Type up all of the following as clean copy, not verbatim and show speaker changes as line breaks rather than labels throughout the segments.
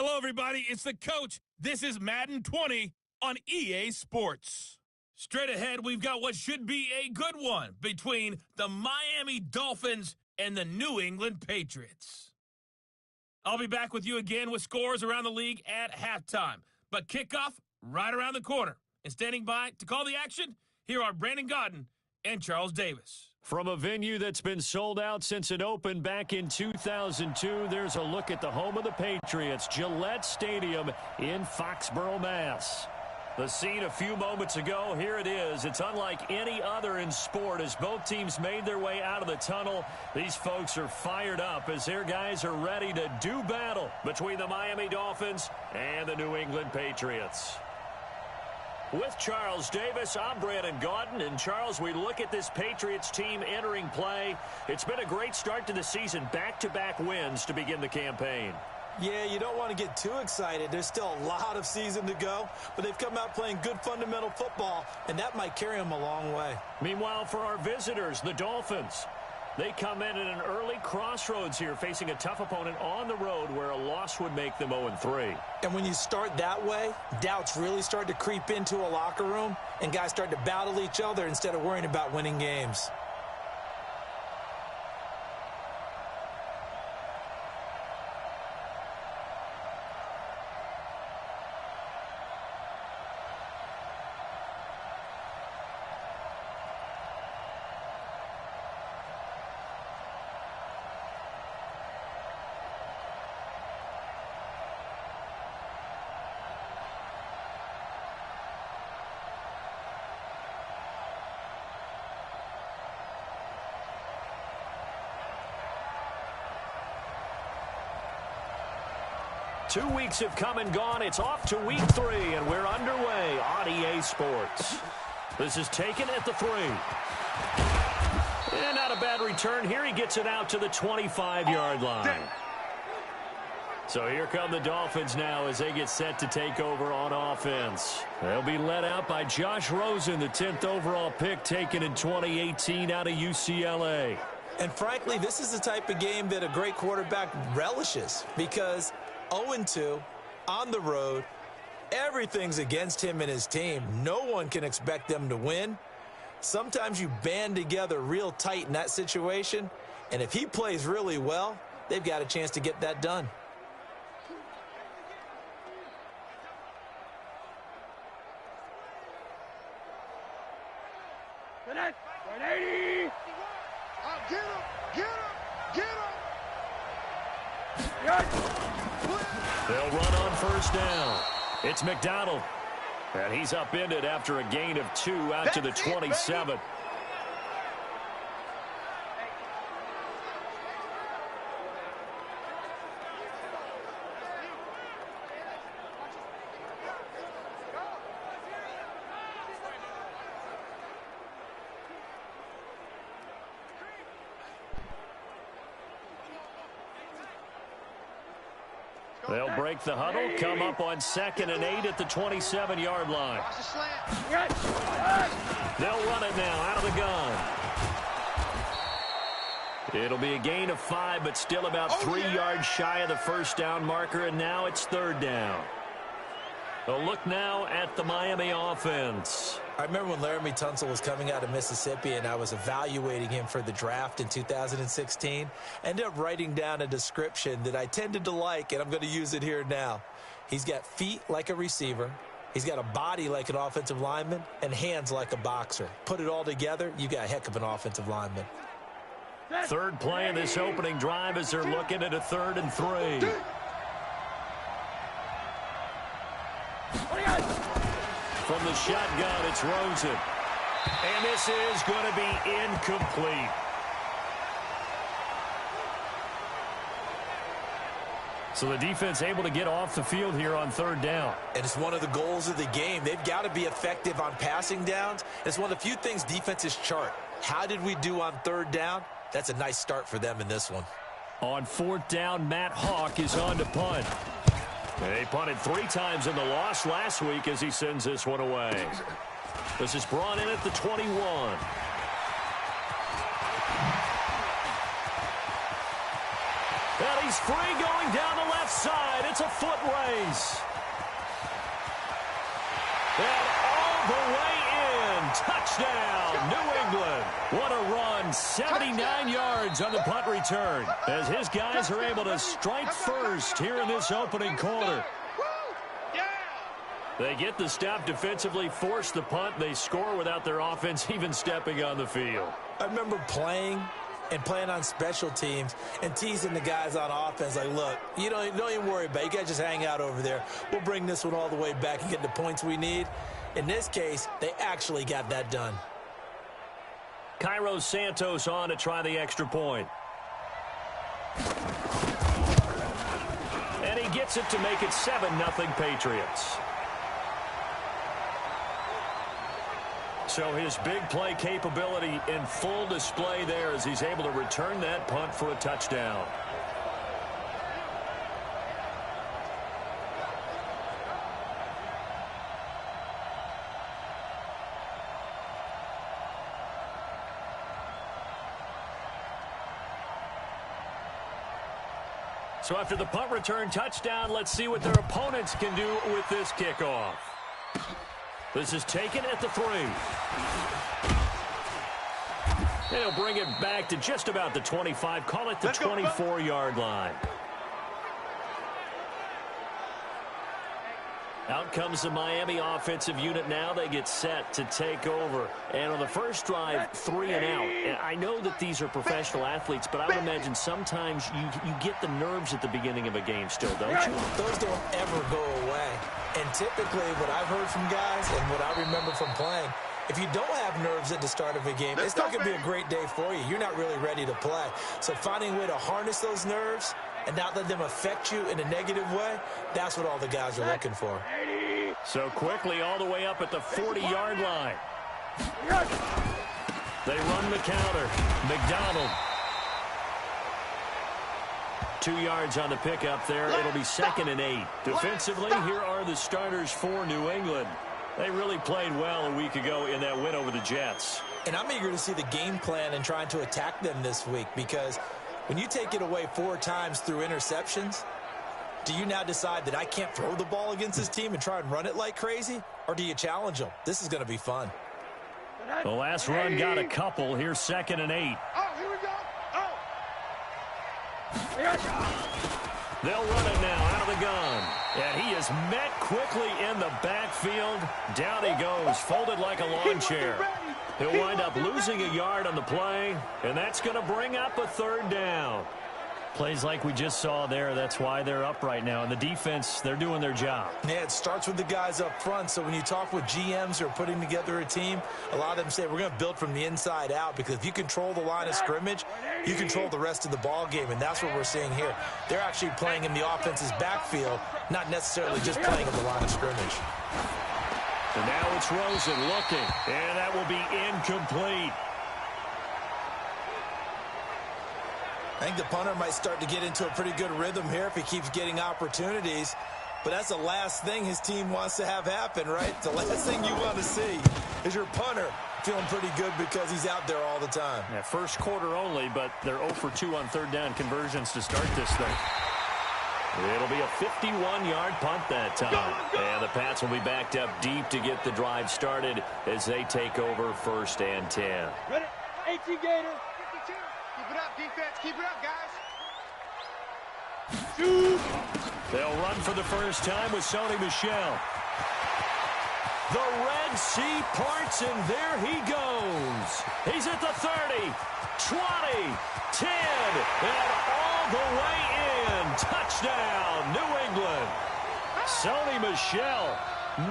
Hello, everybody. It's the coach. This is Madden 20 on EA Sports. Straight ahead, we've got what should be a good one between the Miami Dolphins and the New England Patriots. I'll be back with you again with scores around the league at halftime. But kickoff right around the corner. And standing by to call the action, here are Brandon Godden and Charles Davis.
From a venue that's been sold out since it opened back in 2002, there's a look at the home of the Patriots, Gillette Stadium in Foxborough, Mass. The scene a few moments ago, here it is. It's unlike any other in sport as both teams made their way out of the tunnel. These folks are fired up as their guys are ready to do battle between the Miami Dolphins and the New England Patriots. With Charles Davis, I'm Brandon Godden. And Charles, we look at this Patriots team entering play. It's been a great start to the season, back-to-back wins to begin the campaign.
Yeah, you don't want to get too excited. There's still a lot of season to go, but they've come out playing good fundamental football, and that might carry them a long way.
Meanwhile, for our visitors, the Dolphins, they come in at an early crossroads here, facing a tough opponent on the road where a loss would make them 0-3.
And when you start that way, doubts really start to creep into a locker room, and guys start to battle each other instead of worrying about winning games.
Two weeks have come and gone. It's off to week 3, and we're underway on EA Sports. This is taken at the 3. And not a bad return here. He gets it out to the 25-yard line. So here come the Dolphins now as they get set to take over on offense. They'll be led out by Josh Rosen, the 10th overall pick taken in 2018 out of UCLA.
And frankly, this is the type of game that a great quarterback relishes because 0-2 on the road, everything's against him and his team. No one can expect them to win. Sometimes you band together real tight in that situation, and if he plays really well, they've got a chance to get that done.
$180. Get him! Get him! Get him! Yes!
They'll run on first down. It's McDonald. And he's upended after a gain of 2 out to the 27. They'll break the huddle, come up on 2nd and 8 at the 27-yard line. They'll run it now out of the gun. It'll be a gain of 5, but still about 3 yards shy of the first down marker, and now it's 3rd down. A look now at the Miami offense.
I remember when Laramie Tunsil was coming out of Mississippi and I was evaluating him for the draft in 2016. I ended up writing down a description that I tended to like, and I'm going to use it here now. He's got feet like a receiver. He's got a body like an offensive lineman and hands like a boxer. Put it all together, you got a heck of an offensive lineman.
Third play in this opening drive as they're looking at a 3rd and 3. From the shotgun, it's Rosen. And this is going to be incomplete. So the defense able to get off the field here on 3rd down.
And it's one of the goals of the game. They've got to be effective on passing downs. It's one of the few things defenses chart. How did we do on 3rd down? That's a nice start for them in this one.
On 4th down, Matt Hawk is on to punt. He punted 3 times in the loss last week as he sends this one away. This is brought in at the 21. And He's free going down the left side. It's a foot race. And all the way in. Touchdown, New England. What a run. 79 yards on the punt return as his guys are able to strike first here in this opening quarter. They get the stop defensively, force the punt. They score without their offense even stepping on the field.
I remember playing on special teams and teasing the guys on offense like, look, you don't even worry about it. You guys just hang out over there. We'll bring this one all the way back and get the points we need. In this case, they actually got that done.
Cairo Santos on to try the extra point. And he gets it to make it 7-0 Patriots. So his big play capability in full display there as he's able to return that punt for a touchdown. So after the punt return touchdown, let's see what their opponents can do with this kickoff. This is taken at the 3. And he'll bring it back to just about the 25. Call it the 24-yard line. Out comes the Miami offensive unit now. They get set to take over. And on the first drive, 3 and out. And I know that these are professional athletes, but I would imagine sometimes you get the nerves at the beginning of a game still, don't you?
Those don't ever go away. And typically what I've heard from guys and what I remember from playing, if you don't have nerves at the start of a game, it's not going to be a great day for you. You're not really ready to play. So finding a way to harness those nerves and not let them affect you in a negative way, that's what all the guys are looking for.
So quickly all the way up at the 40-yard line. They run the counter. McDonald. 2 yards on the pickup there. It'll be 2nd and 8. Defensively, here are the starters for New England. They really played well a week ago in that win over the Jets.
And I'm eager to see the game plan and trying to attack them this week because when you take it away 4 times through interceptions, do you now decide that I can't throw the ball against this team and try and run it like crazy? Or do you challenge them? This is going to be fun.
The last run got a couple. Here's 2nd and 8.
Oh, here we go.
They'll run it now out of the gun. And he is met quickly in the backfield. Down he goes, folded like a lawn chair. He'll wind up losing a yard on the play, and that's going to bring up a 3rd down.
Plays like we just saw there, that's why they're up right now. And the defense, they're doing their job.
Yeah, it starts with the guys up front. So when you talk with GMs who are putting together a team, a lot of them say we're going to build from the inside out because if you control the line of scrimmage, you control the rest of the ball game, and that's what we're seeing here. They're actually playing in the offense's backfield, not necessarily just playing in the line of scrimmage.
And now it's Rosen looking, and that will be incomplete.
I think the punter might start to get into a pretty good rhythm here if he keeps getting opportunities. But that's the last thing his team wants to have happen, right? The last thing you want to see is your punter feeling pretty good because he's out there all the time.
Yeah, first quarter only, but they're 0 for 2 on 3rd down conversions to start this thing.
It'll be a 51-yard punt that time. And the Pats will be backed up deep to get the drive started as they take over 1st and 10.
Ready? 18 Gator. 52. Keep it up, defense. Keep it up, guys. Shoot.
They'll run for the first time with Sony Michel. The Red Sea parts, and there he goes. He's at the 30, 20, 10, and all the way in. Touchdown, New England. Sony Michel,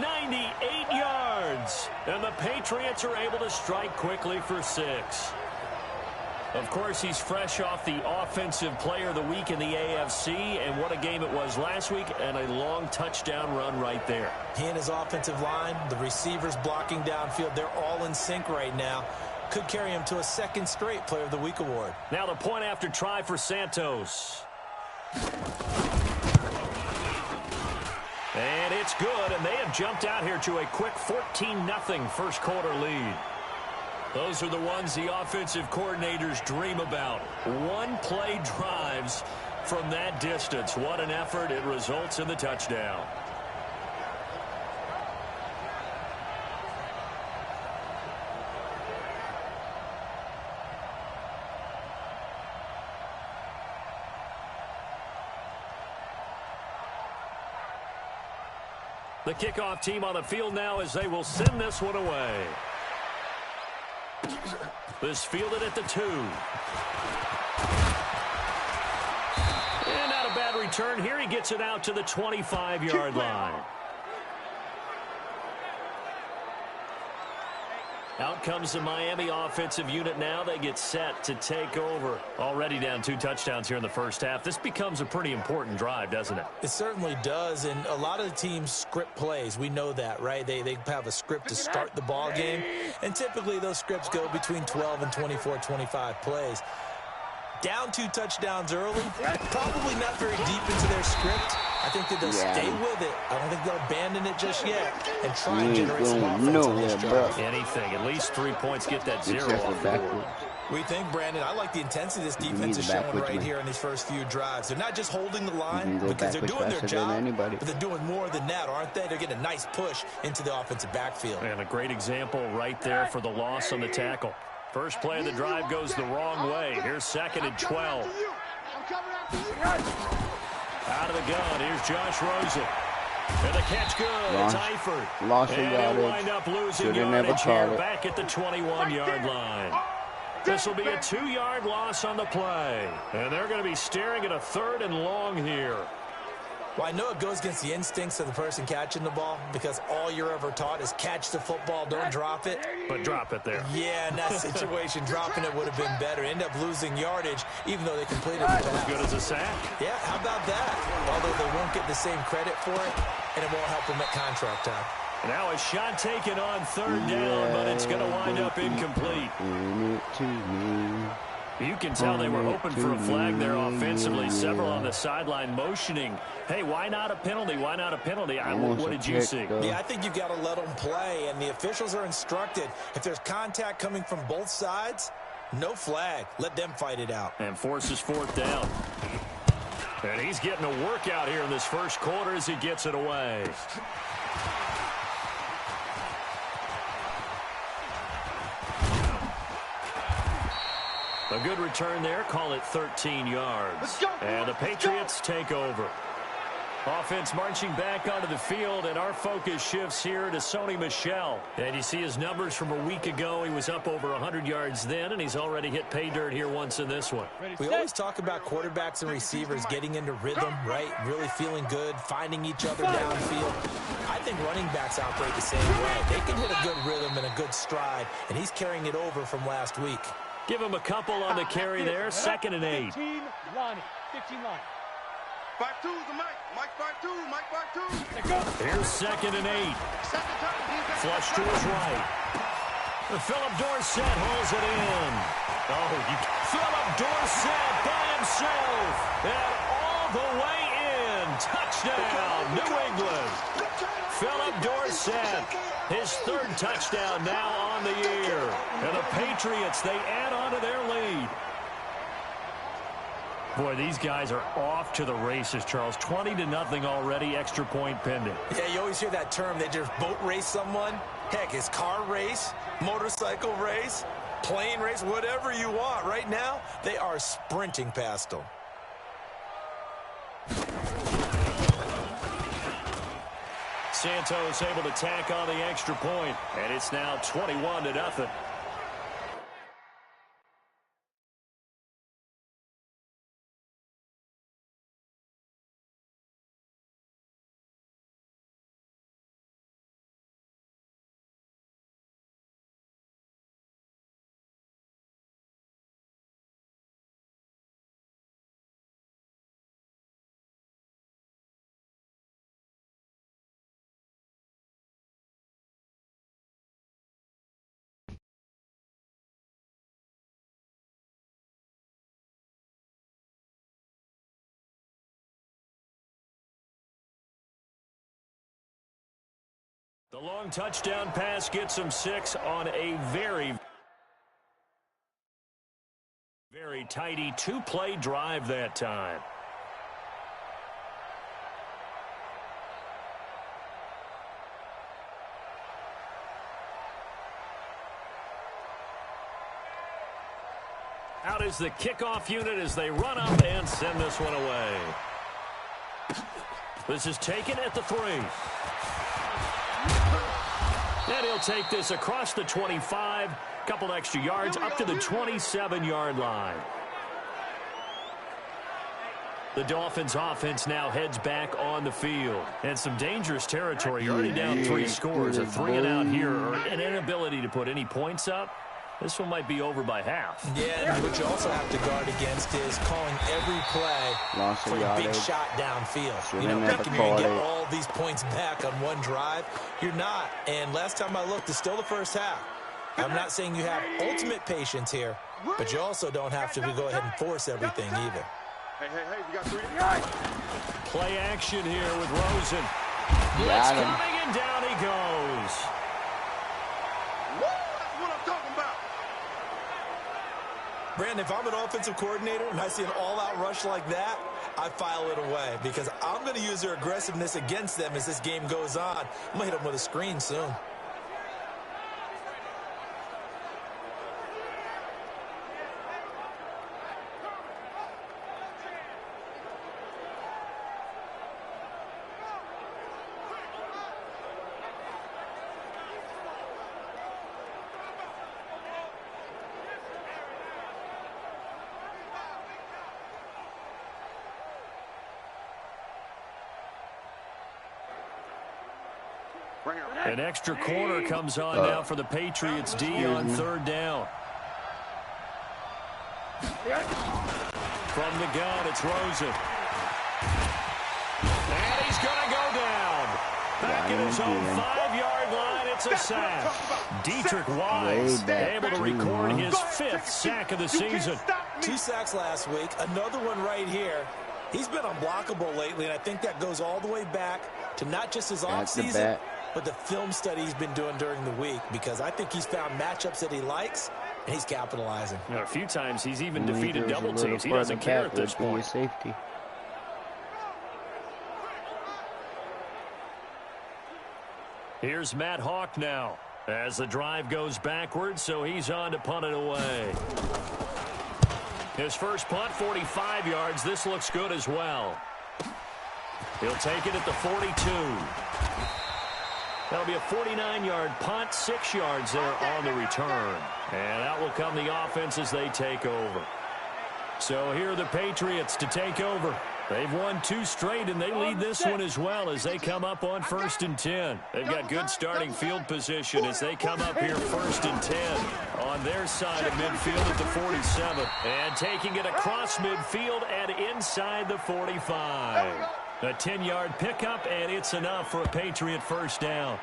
98 yards. And the Patriots are able to strike quickly for 6. Of course, he's fresh off the Offensive Player of the Week in the AFC, and what a game it was last week, and a long touchdown run right there.
He and his offensive line, the receivers blocking downfield, they're all in sync right now. Could carry him to a 2nd straight Player of the Week award.
Now the point after try for Santos. And it's good, and they have jumped out here to a quick 14-0 first quarter lead. Those are the ones the offensive coordinators dream about. One-play drives from that distance. What an effort. It results in the touchdown. The kickoff team on the field now as they will send this one away. This fielded at the 2. And not a bad return here. He gets it out to the 25-yard line. Out comes the Miami offensive unit now. They get set to take over. Already down 2 touchdowns here in the first half. This becomes a pretty important drive, doesn't it?
It certainly does, and a lot of the teams script plays. We know that, right? They have a script to start the ball game, and typically those scripts go between 12 and 24, 25 plays. Down 2 touchdowns early, probably not very deep into their script. I think that they'll stay with it. I don't think they'll abandon it just yet and try and generate some offense on this drive.
Anything. At least 3 points. Get that 0 off the board.
We think, Brandon, I like the intensity this defense is showing right here in these first few drives. They're not just holding the line because they're doing their job, but they're doing more than that, aren't they? They're getting a nice push into the offensive backfield.
And a great example right there for the loss on the tackle. First play of the drive goes the wrong way. Here's 2nd and 12. Out of the gun, here's Josh Rosen. And the catch good. It's Eifert.
Lost
and he'll wind up losing yardage here back at the 21-yard line. This will be a 2-yard loss on the play. And they're going to be staring at a 3rd and long here.
Well, I know it goes against the instincts of the person catching the ball because all you're ever taught is catch the football, don't drop it.
But drop it there.
Yeah, in that situation, dropping it would have been better. End up losing yardage even though they completed the pass.
As good as a sack.
Yeah, how about that? Although they won't get the same credit for it, and it won't help them at contract time.
Now a shot taken on 3rd down, but it's going to wind up incomplete. You can tell they were hoping for a flag there offensively. Several on the sideline motioning, hey, why not a penalty? Why not a penalty? What did you see?
Yeah, I think you got to let them play, and the officials are instructed. If there's contact coming from both sides, no flag. Let them fight it out.
And forces 4th down. And he's getting a workout here in this first quarter as he gets it away. A good return there. Call it 13 yards. And the Patriots take over. Offense marching back onto the field, and our focus shifts here to Sony Michel. And you see his numbers from a week ago. He was up over 100 yards then, and he's already hit pay dirt here once in this one.
We always talk about quarterbacks and receivers getting into rhythm, right? Really feeling good, finding each other downfield. I think running backs operate the same way. They can hit a good rhythm and a good stride, and he's carrying it over from last week.
Give him a couple on the carry there. 2nd and 8.
15 Lonnie. 15 Lonnie. 5-2 is the Mike. Mike 5-2. Mike 5-2.
Here's 2nd and 8. Flush to his right. Philip Dorsett holds it in. Philip Dorsett by himself. And all the way in. Touchdown, New England. Philip Dorsett, his 3rd touchdown now on the year. And the Patriots, they add on to their lead. Boy, these guys are off to the races, Charles. 20-0 already, extra point pending.
Yeah, you always hear that term. They just boat race someone. Heck, it's car race, motorcycle race, plane race, whatever you want. Right now, they are sprinting past them.
Santos able to tack on the extra point, and it's now 21-0. The long touchdown pass gets him 6 on a very tidy 2-play drive that time. Out is the kickoff unit as they run up and send this one away. This is taken at the 3. And he'll take this across the 25, couple extra yards up to the 27-yard line. The Dolphins offense now heads back on the field. And some dangerous territory. You're already down 3 scores. A 3-and-out here, or an inability to put any points up. This one might be over by half.
Yeah, and what you also have to guard against is calling every play for a big shot downfield. You know, thinking you're going to get all these points back on one drive. You're not. And last time I looked, it's still the first half. I'm not saying you have ultimate patience here, but you also don't have to go ahead and force everything either.
Hey, we got 3.
Play action here with Rosen. Blitz coming, and down he goes.
That's what I'm talking about.
Brandon, if I'm an offensive coordinator and I see an all-out rush like that, I file it away because I'm going to use their aggressiveness against them as this game goes on. I'm going to hit them with a screen soon.
An extra corner comes on now for the Patriots D on 3rd down. From the gun, it's Rosen. And he's going to go down. Back in his own 5-yard line, it's a sack. Dietrich Wise able to record his 5th sack of the season.
2 sacks last week, another one right here. He's been unblockable lately, and I think that goes all the way back to not just his offseason, but the film study he's been doing during the week, because I think he's found matchups that he likes, and he's capitalizing.
You know, a few times he's even defeated double teams. He doesn't care at this point.
Safety.
Here's Matt Hawk now as the drive goes backwards, so he's on to punt it away. His first punt, 45 yards. This looks good as well. He'll take it at the 42. That'll be a 49-yard punt, 6 yards there on the return. And out will come the offense as they take over. So here are the Patriots to take over. They've won 2 straight, and they lead this one as well as they come up on 1st and 10. They've got good starting field position as they come up here 1st and 10 on their side of midfield at the 47. And taking it across midfield and inside the 45. A 10-yard pickup, and it's enough for a Patriot first down.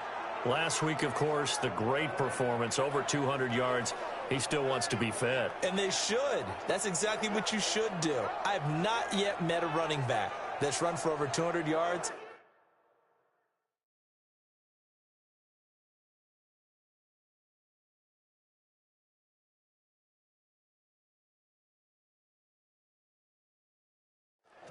Last week, of course, the great performance, over 200 yards. He still wants to be fed.
And they should. That's exactly what you should do. I have not yet met a running back that's run for over 200 yards.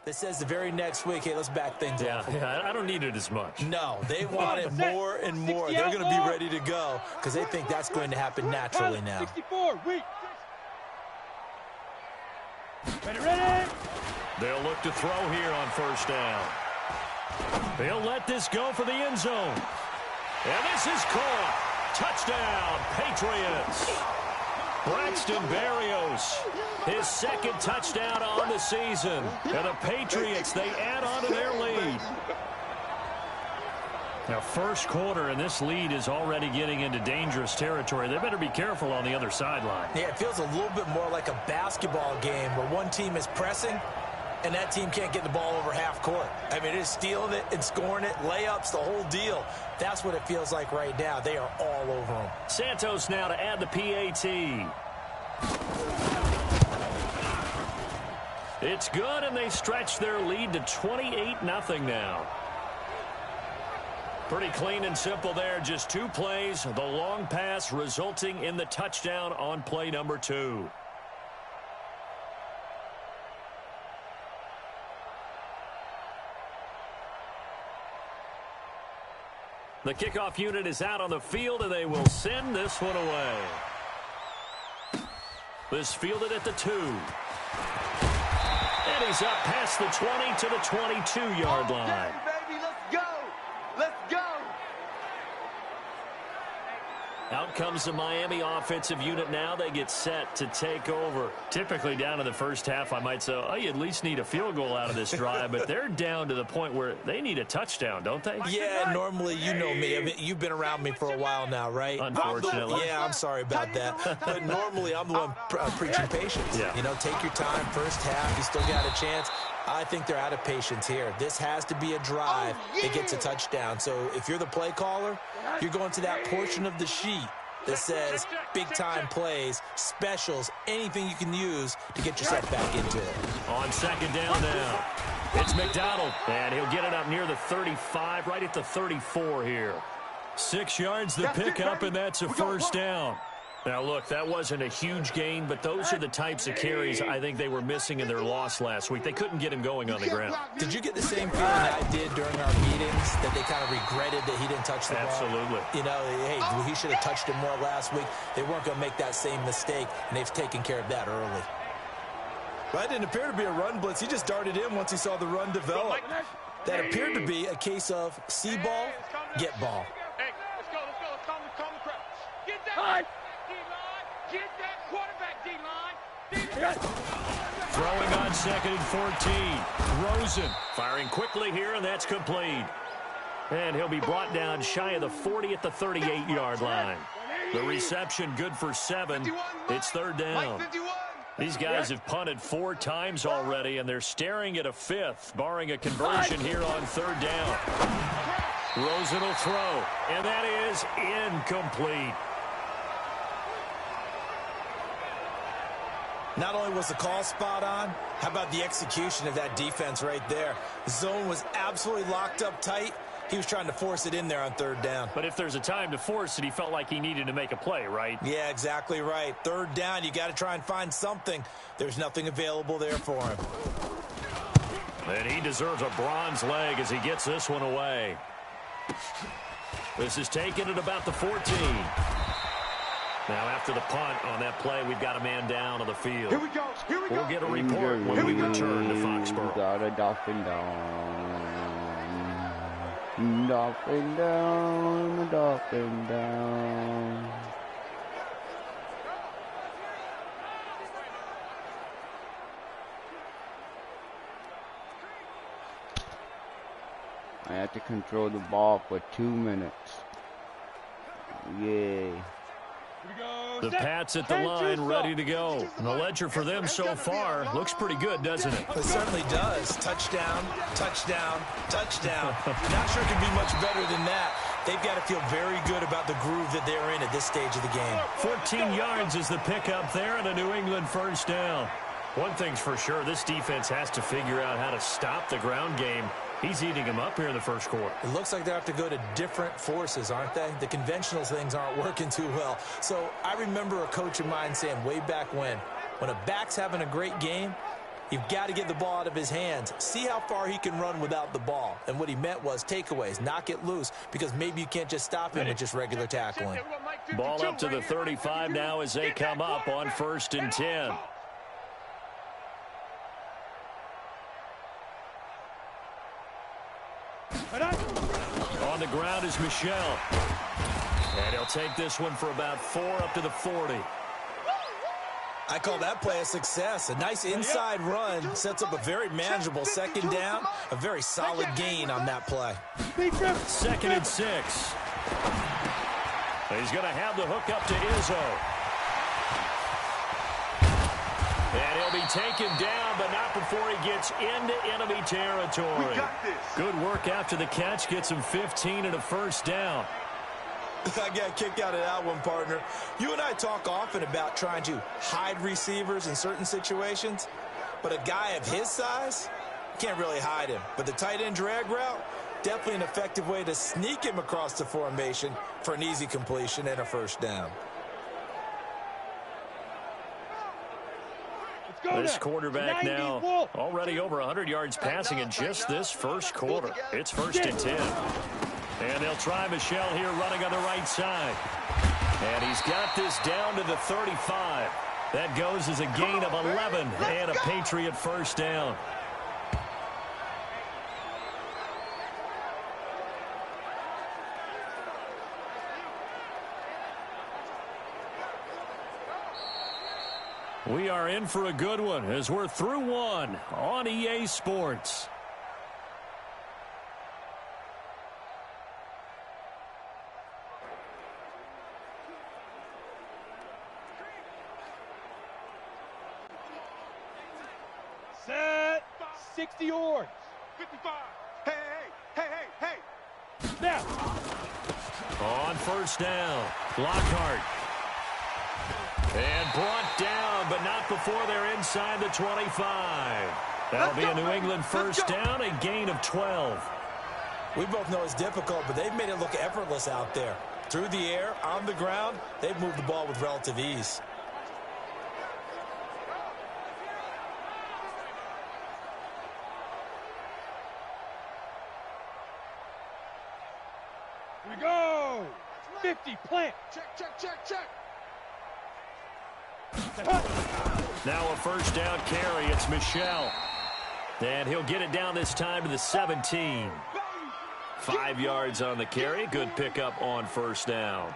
That says the very next week, hey, let's back things up.
Yeah, I don't need it as much.
No, they want it more and more. They're going to be ready to go because they think that's going to happen naturally now.
64, weak.
Ready. They'll look to throw here on first down. They'll let this go for the end zone. And this is caught. Touchdown, Patriots. Braxton Berrios, his 2nd touchdown on the season. And the Patriots, they add on to their lead. Now, first quarter, and this lead is already getting into dangerous territory. They better be careful on the other sideline.
Yeah, it feels a little bit more like a basketball game where one team is pressing and that team can't get the ball over half court. I mean, it is stealing it and scoring it, layups, the whole deal. That's what it feels like right now. They are all over them.
Santos now to add the PAT. It's good, and they stretch their lead to 28-0 now. Pretty clean and simple there. Just 2 plays. The long pass resulting in the touchdown on play number 2. The kickoff unit is out on the field, and they will send this one away. This fielded at the 2. And he's up past the 20 to the 22-yard line.
Okay, baby, let's go. Let's go.
Out comes the Miami offensive unit now. They get set to take over. Typically down to the first half, I might say, oh, you at least need a field goal out of this drive. But they're down to the point where they need a touchdown, don't they?
Yeah, normally you know me. I mean, you've been around me for a while now, right?
Unfortunately.
I'm sorry about that. But normally I'm the one preaching patience.
Yeah.
You know, take your time. First half, you still got a chance. I think they're out of patience here. This has to be a drive that gets a touchdown. So if you're the play caller, you're going to that portion of the sheet that says big-time plays, specials, anything you can use to get yourself back into it.
On second down now, it's McDonald, and he'll get it up near the 35, right at the 34 here. 6 yards the pickup, and that's a first down. Now, look, that wasn't a huge gain, but those are the types of carries I think they were missing in their loss last week. They couldn't get him going on the ground.
Did you get the same feeling I did during our meetings, that they kind of regretted that he didn't touch the ball?
Absolutely.
You know, hey, he should have touched it more last week. They weren't going to make that same mistake, and they've taken care of that early.
That didn't appear to be a run blitz. He just darted in once he saw the run develop.
That appeared to be a case of see ball, get ball.
Hey, let's go. Calm the crowd. Get that D-line. Get that quarterback D-line.
Throwing on second and 14. Rosen firing quickly here, and that's complete. And he'll be brought down shy of the 40 at the 38-yard line. The reception good for 7. It's third down. These guys have punted 4 times already, and they're staring at a 5th, barring a conversion here on third down. Rosen will throw, and that is incomplete.
Not only was the call spot on, how about the execution of that defense right there? The zone was absolutely locked up tight. He was trying to force it in there on third down.
But if there's a time to force it, he felt like he needed to make a play, right?
Yeah, exactly right. Third down, you got to try and find something. There's nothing available there for him.
And he deserves a bronze leg as he gets this one away. This is taken at about the 14. Now, after the punt on that play, we've got a man down on the field.
Here we go.
We'll get a report when we return to Foxborough.
Got a dolphin down. Dolphin down, dolphin down. I had to control the ball for 2 minutes. Yay.
The Pats at the line, ready to go. And the ledger for them so far looks pretty good, doesn't it?
It certainly does. Touchdown, touchdown, touchdown. Not sure it can be much better than that. They've got to feel very good about the groove that they're in at this stage of the game.
14 yards is the pickup there and a New England first down. One thing's for sure, this defense has to figure out how to stop the ground game. He's eating them up here in the first quarter.
It looks like they have to go to different forces, aren't they? The conventional things aren't working too well. So I remember a coach of mine saying way back when a back's having a great game, you've got to get the ball out of his hands. See how far he can run without the ball. And what he meant was takeaways, knock it loose, because maybe you can't just stop him with just regular tackling.
Ball up to the 35 now as they come up on 1st and 10. On the ground is Michel. And he'll take this one for about 4 up to the 40.
I call that play a success. A nice inside run sets up a very manageable second down. A very solid gain on that play.
2nd and 6. He's going to have the hook up to Izzo. And he'll be taken down, but not before he gets into enemy territory. Good work after the catch. Gets him 15 and a first down.
I got a kick out of that one, partner. You and I talk often about trying to hide receivers in certain situations, but a guy of his size, can't really hide him. But the tight end drag route, definitely an effective way to sneak him across the formation for an easy completion and a first down.
This quarterback now already over 100 yards passing in just this first quarter. It's 1st and 10. And they'll try Michel here running on the right side. And he's got this down to the 35. That goes as a gain of 11 and a Patriot first down. We are in for a good one as we're through one on EA Sports.
Set. 60 yards. 55. Hey, hey, hey, hey, hey. Now.
On first down, Lockhart. And brought down, but not before they're inside the 25. That'll be a New England first down, a gain of 12.
We both know it's difficult, but they've made it look effortless out there. Through the air, on the ground, they've moved the ball with relative ease.
Here we go. 50, plant. Check, check, check, check.
Now a first down carry. It's Michel. And he'll get it down this time to the 17. 5 yards on the carry. Good pickup on first down.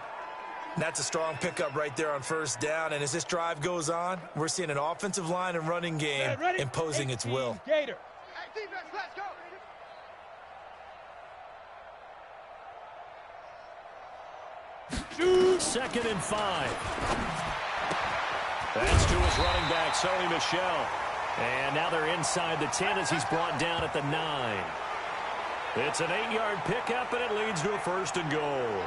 That's a strong pickup right there on first down. And as this drive goes on, we're seeing an offensive line and running game imposing its will.
Gator. Hey, defense, let's go.
Second and 5. That's to his running back, Sony Michel. And now they're inside the 10 as he's brought down at the 9. It's an 8-yard pickup, and it leads to a first and goal.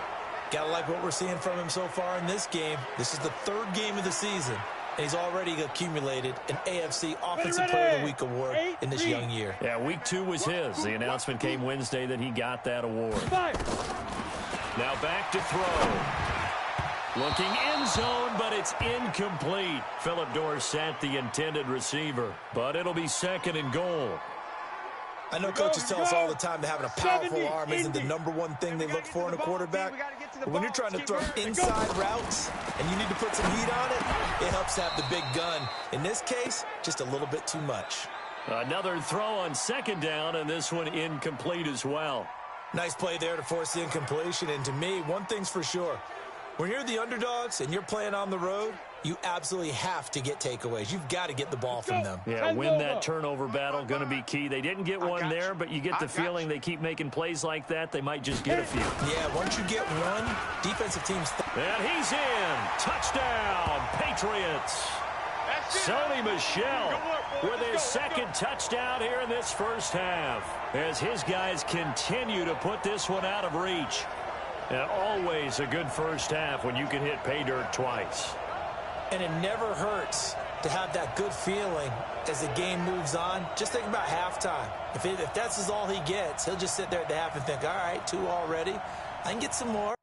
Gotta like what we're seeing from him so far in this game. This is the 3rd game of the season, and he's already accumulated an AFC Offensive Player of the Week award in this young year.
Yeah, week 2 was his. The announcement came Wednesday that he got that award. Now back to throw. Looking end zone, but it's incomplete. Philip Dorsett, the intended receiver. But it'll be second and goal.
I know coaches tell us all the time that having a powerful arm isn't the #1 thing they look for in a quarterback. But when you're trying to throw inside routes and you need to put some heat on it, it helps to have the big gun. In this case, just a little bit too much.
Another throw on second down, and this one incomplete as well.
Nice play there to force the incompletion. And to me, one thing's for sure. When you're the underdogs and you're playing on the road, you absolutely have to get takeaways. You've got to get the ball from them.
Yeah, win that turnover battle, going to be key. They didn't get one there, but you get the feeling they keep making plays like that, they might just get a few.
Yeah, once you get one, defensive teams...
And he's in. Touchdown, Patriots. Sony Michel with his second touchdown here in this first half, as his guys continue to put this one out of reach. And always a good first half when you can hit pay dirt twice.
And it never hurts to have that good feeling as the game moves on. Just think about halftime. If that's all he gets, he'll just sit there at the half and think, all right, 2 already. I can get some more.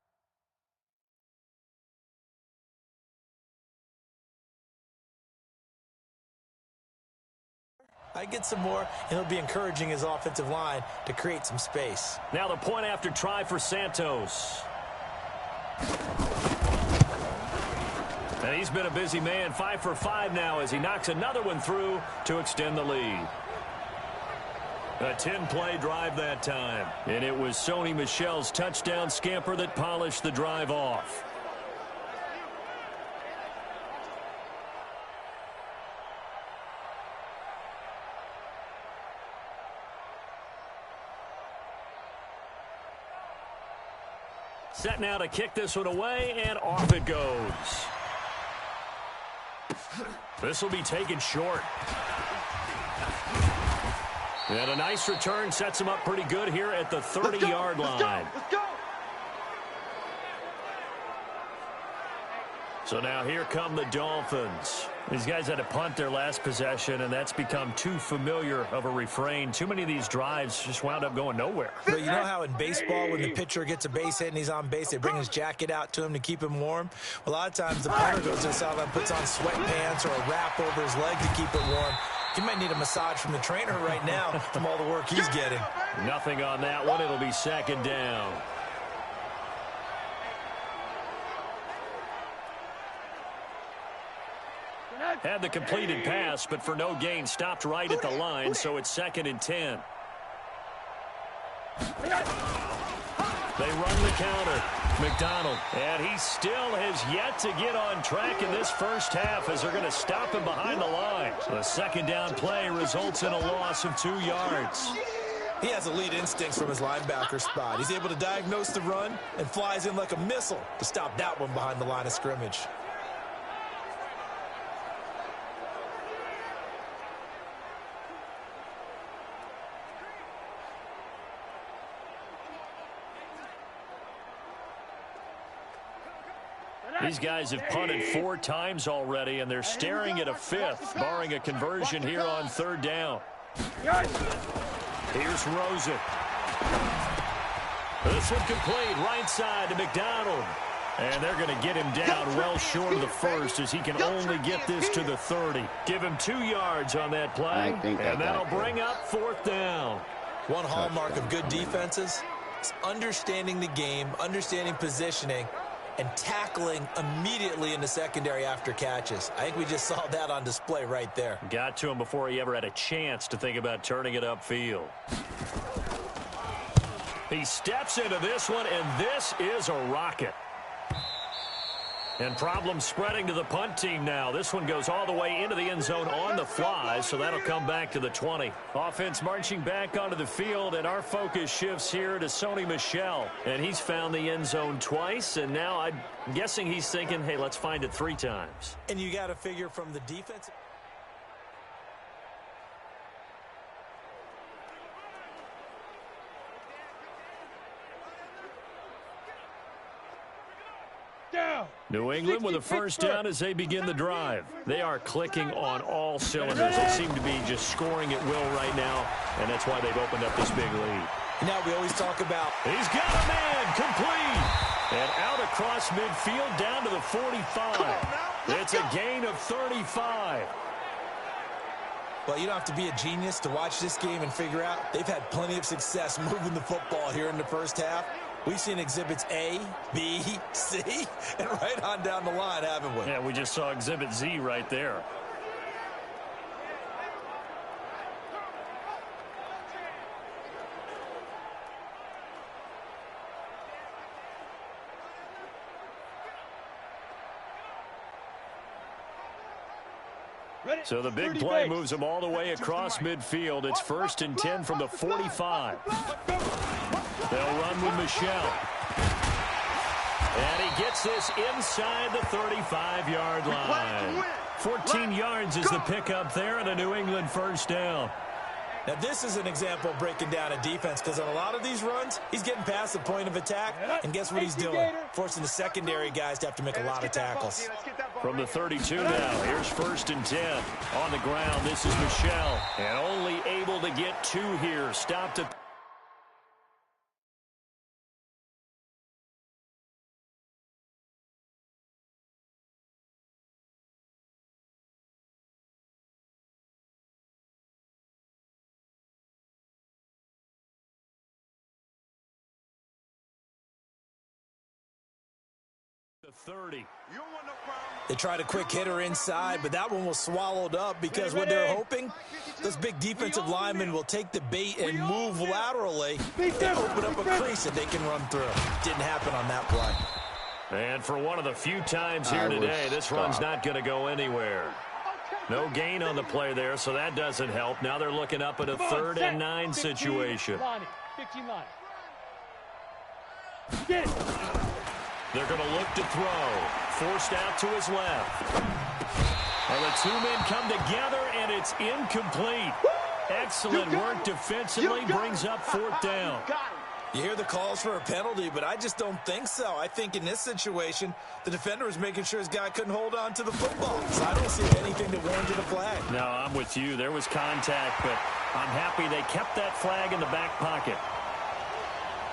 I get some more, and he'll be encouraging his offensive line to create some space.
Now the point after try for Santos. And he's been a busy man, 5 for 5 now as he knocks another one through to extend the lead. A 10-play drive that time. And it was Sony Michel's touchdown scamper that polished the drive off. Set now to kick this one away, and off it goes. This will be taken short. And a nice return sets him up pretty good here at the 30-yard line.
Let's go.
So now here come the Dolphins. These guys had to punt their last possession, and that's become too familiar of a refrain. Too many of these drives just wound up going nowhere.
But you know how in baseball, when the pitcher gets a base hit and he's on base, they bring his jacket out to him to keep him warm? Well, a lot of times the punter goes to the sideline, puts on sweatpants or a wrap over his leg to keep it warm. He might need a massage from the trainer right now from all the work he's getting.
Nothing on that one. It'll be second down. Had the completed pass, but for no gain, stopped right at the line, so it's 2nd and 10. They run the counter. McDonald, and he still has yet to get on track in this first half as they're going to stop him behind the line. The 2nd down play results in a loss of 2 yards.
He has elite instincts from his linebacker spot. He's able to diagnose the run and flies in like a missile to stop that one behind the line of scrimmage.
These guys have punted 4 times already, and they're staring at a 5th, barring a conversion here on 3rd down. Here's Rosen. This one complete, right side to McDonald. And they're going to get him down well short of the 1st as he can only get this to the 30. Give him 2 yards on that play, and that'll bring up 4th down.
One hallmark of good defenses is understanding the game, understanding positioning, and tackling immediately in the secondary after catches. I think we just saw that on display right there.
Got to him before he ever had a chance to think about turning it upfield. He steps into this one, and this is a rocket. And problems spreading to the punt team now. This one goes all the way into the end zone on the fly, so that'll come back to the 20. Offense marching back onto the field, and our focus shifts here to Sony Michel. And he's found the end zone twice, and now I'm guessing he's thinking, hey, let's find it 3 times.
And you got to figure from the defense.
New England with a 1st down as they begin the drive. They are clicking on all cylinders. They seem to be just scoring at will right now, and that's why they've opened up this big lead.
Now we always talk about...
He's got a man, complete. And out across midfield down to the 45. It's a gain of 35.
Well, you don't have to be a genius to watch this game and figure out they've had plenty of success moving the football here in the first half. We've seen exhibits A, B, C, and right on down the line, haven't we?
Yeah, we just saw exhibit Z right there. So the big play moves them all the way across midfield. It's 1st and 10 from the 45. They'll run with Michel. And he gets this inside the 35-yard line. 14 yards is the pickup there, and a New England 1st down.
Now, this is an example of breaking down a defense, because on a lot of these runs, he's getting past the point of attack, and guess what he's doing? Forcing the secondary guys to have to make a lot of tackles.
From the 32 now, here's 1st and 10. On the ground, this is Michel, and only able to get 2 here. Stopped at... the 30.
They tried a quick hitter inside, but that one was swallowed up because what they're hoping, those big defensive linemen will take the bait and move laterally and open up a crease that they can run through. Didn't happen on that play.
And for one of the few times here today, this run's not going to go anywhere. No gain on the play there, so that doesn't help. Now they're looking up at a 3rd and 9 situation.
15 line.
They're going to look to throw. Forced out to his left. And the 2 men come together, and it's incomplete. Excellent work defensively, brings up 4th down.
You hear the calls for a penalty, but I just don't think so. I think in this situation, the defender was making sure his guy couldn't hold on to the football. So I don't see anything that warranted a flag.
No, I'm with you. There was contact, but I'm happy they kept that flag in the back pocket.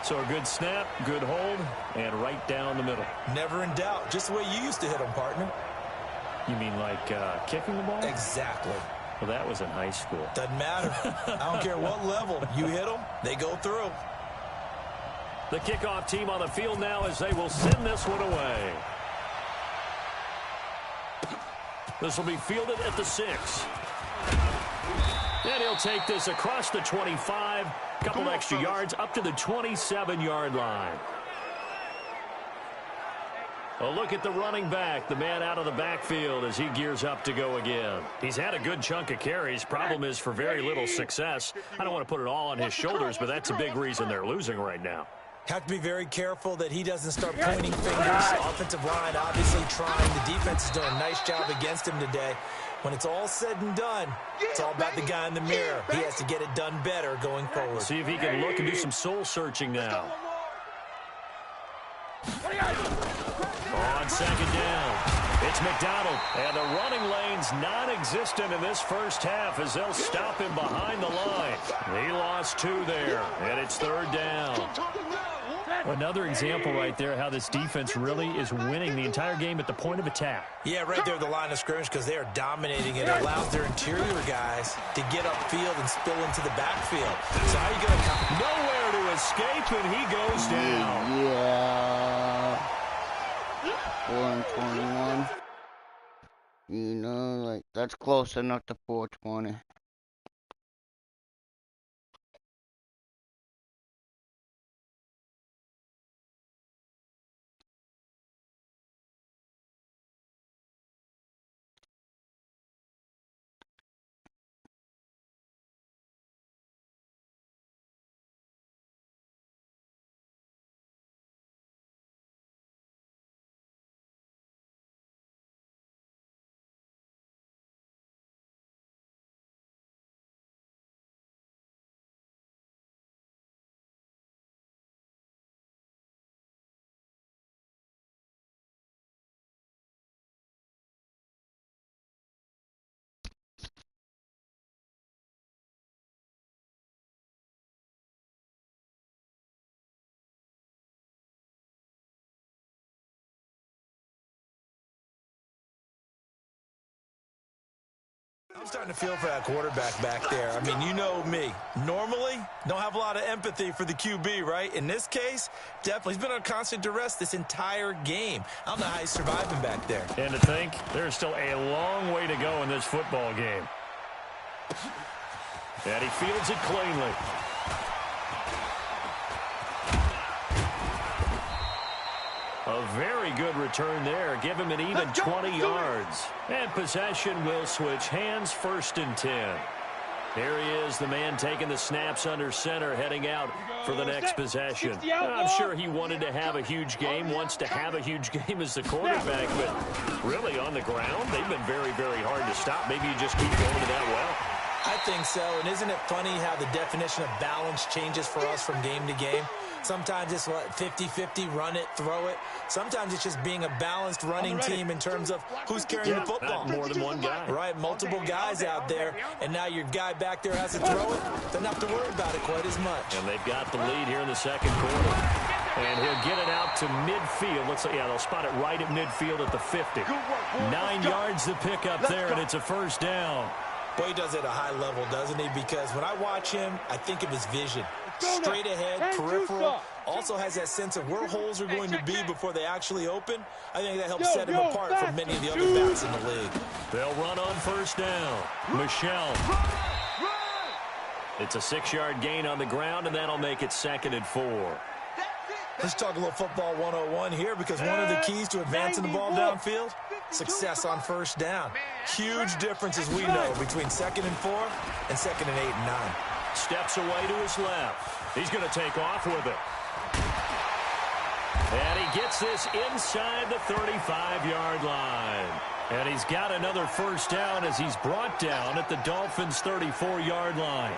So a good snap, good hold, and right down the middle.
Never in doubt. Just the way you used to hit them, partner.
You mean like kicking the ball?
Exactly.
Well, that was in high school.
Doesn't matter. I don't care what level. You hit them, they go through.
The kickoff team on the field now as they will send this one away. This will be fielded at the 6. And he'll take this across the 25. Couple extra yards up to the 27-yard line. A look at the running back, the man out of the backfield as he gears up to go again. He's had a good chunk of carries. Problem is for very little success. I don't want to put it all on his shoulders, but that's a big reason they're losing right now.
Have to be very careful that he doesn't start pointing fingers. Offensive line obviously trying. The defense is doing a nice job against him today. When it's all said and done, it's all about the guy in the mirror. He has to get it done better going forward.
See if he can look and do some soul searching now. On second down, it's McDonald, and the running lane's non-existent in this first half as they'll stop him behind the line. He lost 2 there, and it's third down.
Another example right there how this defense really is winning the entire game at the point of attack.
Yeah, right there at the line of scrimmage because they are dominating. It allows their interior guys to get upfield and spill into the backfield. So how are you going to
nowhere to escape, and he goes down.
Yeah. 421. You know, like, that's close enough to 420.
I'm starting to feel for that quarterback back there. I mean, you know me. Normally, don't have a lot of empathy for the QB, right? In this case, definitely. He's been on constant duress this entire game. I don't know how he's surviving back there.
And to think, there's still a long way to go in this football game. And he fields it cleanly. A very good return there. Give him an even 20 yards. And possession will switch hands, 1st and 10. Here he is, the man taking the snaps under center, heading out for the next possession. I'm sure he wanted to have a huge game, wants to have a huge game as the quarterback, but really on the ground, they've been very, very hard to stop. Maybe you just keep going to that well.
I think so, and isn't it funny how the definition of balance changes for us from game to game? Sometimes it's 50-50, run it, throw it. Sometimes it's just being a balanced running team in terms of who's carrying the football.
More than one guy.
Right, multiple guys out there, and now your guy back there has to throw it. Doesn't have to worry about it quite as much.
And they've got the lead here in the second quarter. And he'll get it out to midfield. They'll spot it right at midfield at the 50. 9 yards to pick up there, and it's a first down.
Boy, he does it at a high level, doesn't he? Because when I watch him, I think of his vision. Straight ahead, peripheral, also has that sense of where holes are going to be before they actually open. I think that helps set him apart from many of the other backs in the league.
They'll run on first down. Michelle. It's a 6-yard gain on the ground, and that'll make it 2nd and 4.
Let's talk a little football 101 here, because one of the keys to advancing the ball downfield, success on first down. Huge difference, as we know, between 2nd and 4 and 2nd and 8 and 9.
Steps away to his left. He's going to take off with it. And he gets this inside the 35-yard line. And he's got another first down as he's brought down at the Dolphins' 34-yard line.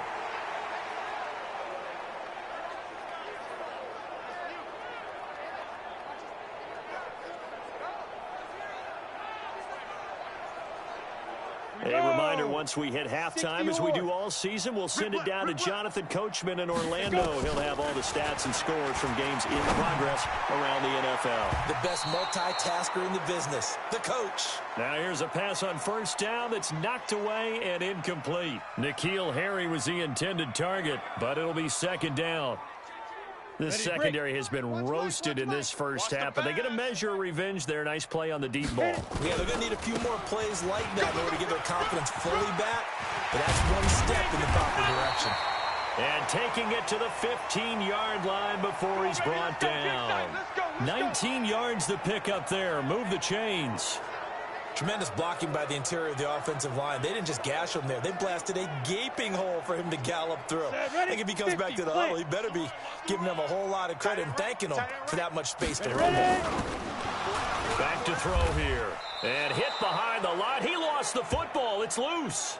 A reminder, once we hit halftime, as we do all season, we'll send it down to Jonathan Coachman in Orlando. He'll have all the stats and scores from games in progress around the NFL.
The best multitasker in the business, the coach.
Now here's a pass on first down that's knocked away and incomplete. N'Keal Harry was the intended target, but it'll be 2nd down. The secondary has been roasted in this first half, but they get a measure of revenge there. Nice play on the deep ball.
Yeah, they're going to need a few more plays like that in order to get their confidence fully back. But that's one step in the proper direction.
And taking it to the 15-yard line before he's brought down. 19 yards to pick up there. Move the chains.
Tremendous blocking by the interior of the offensive line. They didn't just gash him there. They blasted a gaping hole for him to gallop through. I think if he comes back to the huddle, he better be giving them a whole lot of credit and thanking them for that much space to run with.
Back to throw here. And hit behind the line. He lost the football. It's loose.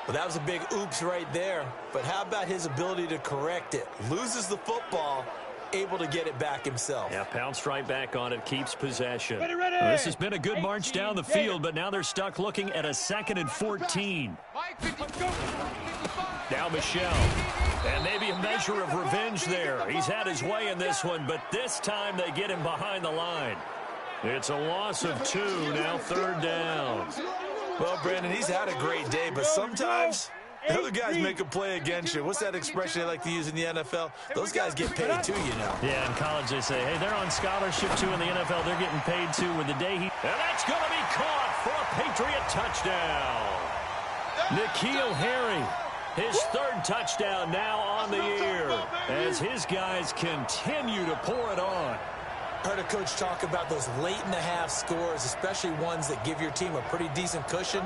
Well, that was a big oops right there. But how about his ability to correct it? Loses the football, able to get it back himself.
Yeah, pounced right back on it, keeps possession. Ready. Well, this has been a good march down the field, but now they're stuck looking at a 2nd and 14. Now Michel. And maybe a measure of revenge there. He's had his way in this one, but this time they get him behind the line. It's a loss of 2, now 3rd down.
Well, Brandon, he's had a great day, but sometimes the other guys make a play against you. What's that expression they like to use in the NFL? Those guys get paid too, you know.
Yeah, in college they say, hey, they're on scholarship too. In the NFL, they're getting paid too. With the day he... And that's going to be caught for a Patriot touchdown. N'Keal Harry, his 3rd touchdown now on the year as his guys continue to pour it on.
Heard a coach talk about those late-in-the-half scores, especially ones that give your team a pretty decent cushion.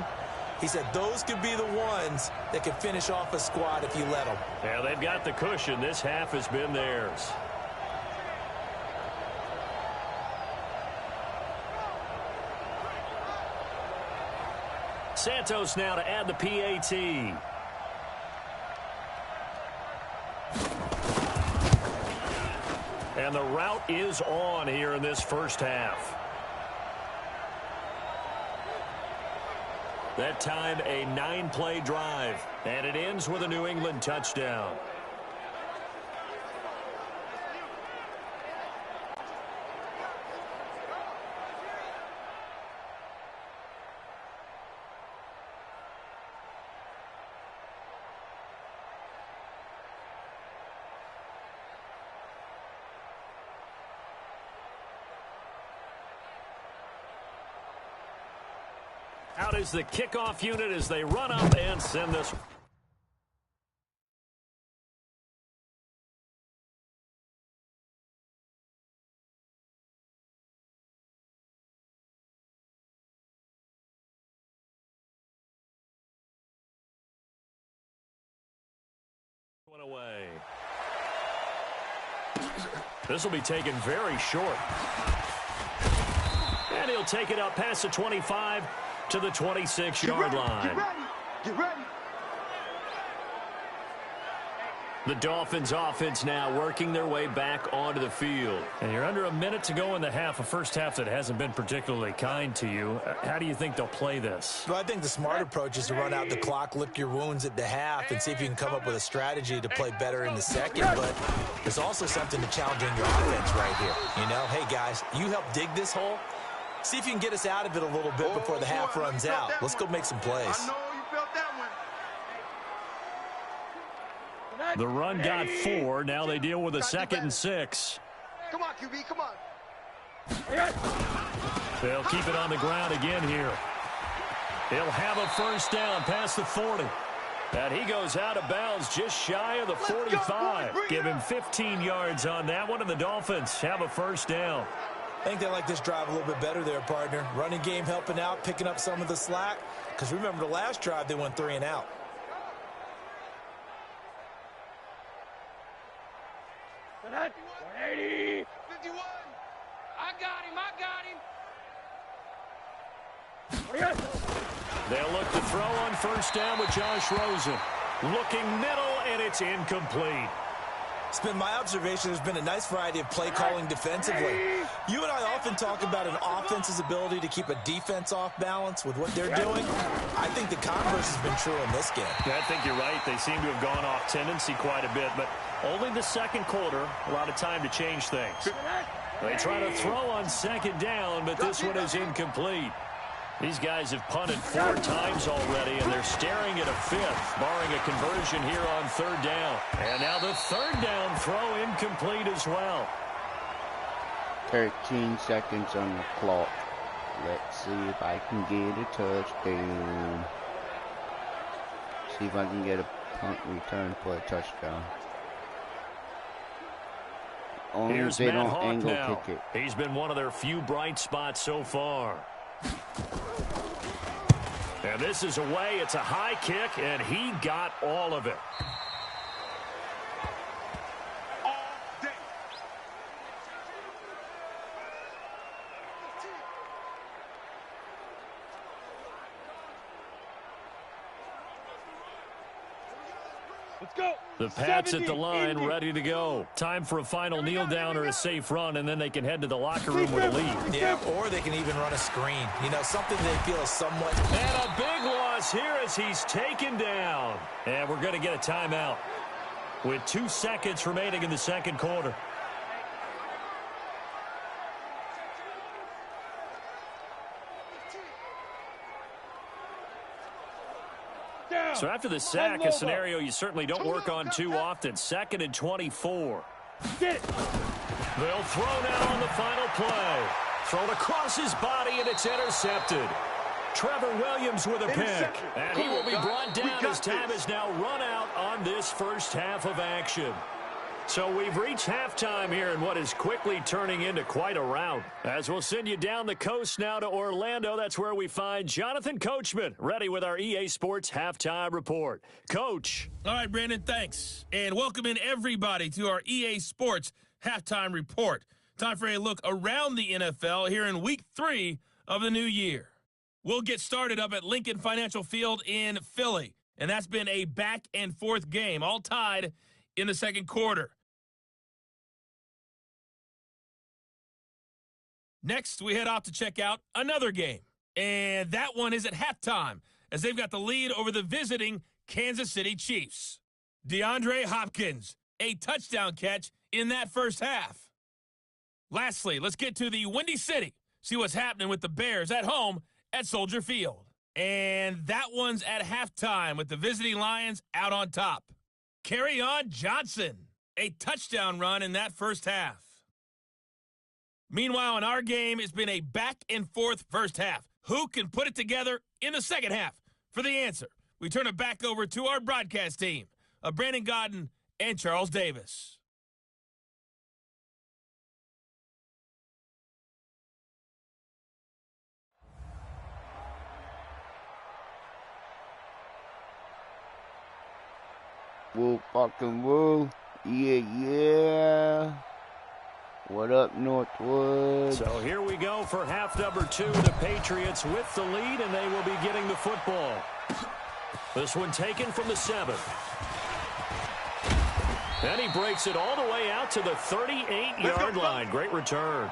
He said those could be the ones that could finish off a squad if you let them.
Yeah, they've got the cushion. This half has been theirs. Santos now to add the PAT. And the route is on here in this first half. That time a 9-play drive, and it ends with a New England touchdown. Out is the kickoff unit as they run up and send this. One away. This will be taken very short. And he'll take it up past the 25 to the 26-yard line.
Get ready.
The Dolphins offense now working their way back onto the field. And you're under a minute to go in the half, a first half that hasn't been particularly kind to you. How do you think they'll play this?
Well, I think the smart approach is to run out the clock, lick your wounds at the half, and see if you can come up with a strategy to play better in the second. But there's also something to challenging your offense right here. You know, hey, guys, you help dig this hole. See if you can get us out of it a little bit before the half runs out. Let's go make some plays.
I know you felt that one.
The run got 4. Now they deal with a 2nd and 6.
Come on, QB, come on.
They'll keep it on the ground again here. He'll have a first down past the 40. And he goes out of bounds just shy of the 45. Give him 15 yards on that one, and the Dolphins have a first down.
I think they like this drive a little bit better there, partner. Running game helping out, picking up some of the slack. Because remember the last drive, they went 3 and out.
$180. 51. I got him.
They'll look to throw on first down with Josh Rosen. Looking middle, and it's incomplete.
It's been my observation there's been a nice variety of play calling defensively. You and I often talk about an offense's ability to keep a defense off balance with what they're doing. I think the converse has been true in this game.
Yeah, I think you're right. They seem to have gone off tendency quite a bit, but only the second quarter, a lot of time to change things. They try to throw on second down, but this one is incomplete. These guys have punted 4 times already, and they're staring at a 5th, barring a conversion here on 3rd down. And now the 3rd down throw incomplete as well.
13 seconds on the clock. Let's see if I can get a touchdown. See if I can get a punt return for a touchdown. Only
Here's
if they
Matt
don't
Hawk
angle
now.
kick it.
He's been one of their few bright spots so far. And this is away. It's a high kick, and he got all of it.
Let's go.
The Pats at the
70,
line,
Indy.
ready to go. Time for a final kneel down or a safe run, and then they can head to the locker room with a lead.
Yeah, or they can even run a screen. You know, something they feel is somewhat...
And a big loss here as he's taken down. And we're going to get a timeout with 2 seconds remaining in the second quarter. So after the sack, a scenario you certainly don't work on too often. 2nd and 24.
Get it.
They'll throw now on the final play. Thrown across his body, and it's intercepted. Trevor Williams with a pick. And he will be brought down as time is now run out on this first half of action. So we've reached halftime here in what is quickly turning into quite a rout. As we'll send you down the coast now to Orlando, that's where we find Jonathan Coachman, ready with our EA Sports Halftime Report. Coach.
All right, Brandon, thanks. And welcome in everybody to our EA Sports Halftime Report. Time for a look around the NFL here in Week 3 of the new year. We'll get started up at Lincoln Financial Field in Philly. And that's been a back-and-forth game, all tied in the second quarter. Next, we head off to check out another game. And that one is at halftime, as they've got the lead over the visiting Kansas City Chiefs. DeAndre Hopkins, a touchdown catch in that first half. Lastly, let's get to the Windy City, see what's happening with the Bears at home at Soldier Field. And that one's at halftime with the visiting Lions out on top. Kerryon Johnson, a touchdown run in that first half. Meanwhile, in our game, it's been a back-and-forth first half. Who can put it together in the second half? For the answer, we turn it back over to our broadcast team of Brandon Godden and Charles Davis.
Woo, fucking woo. Yeah. What up, Northwood?
So here we go for half number 2. The Patriots with the lead, and they will be getting the football. This one taken from the 7. And he breaks it all the way out to the 38-yard line. Great return.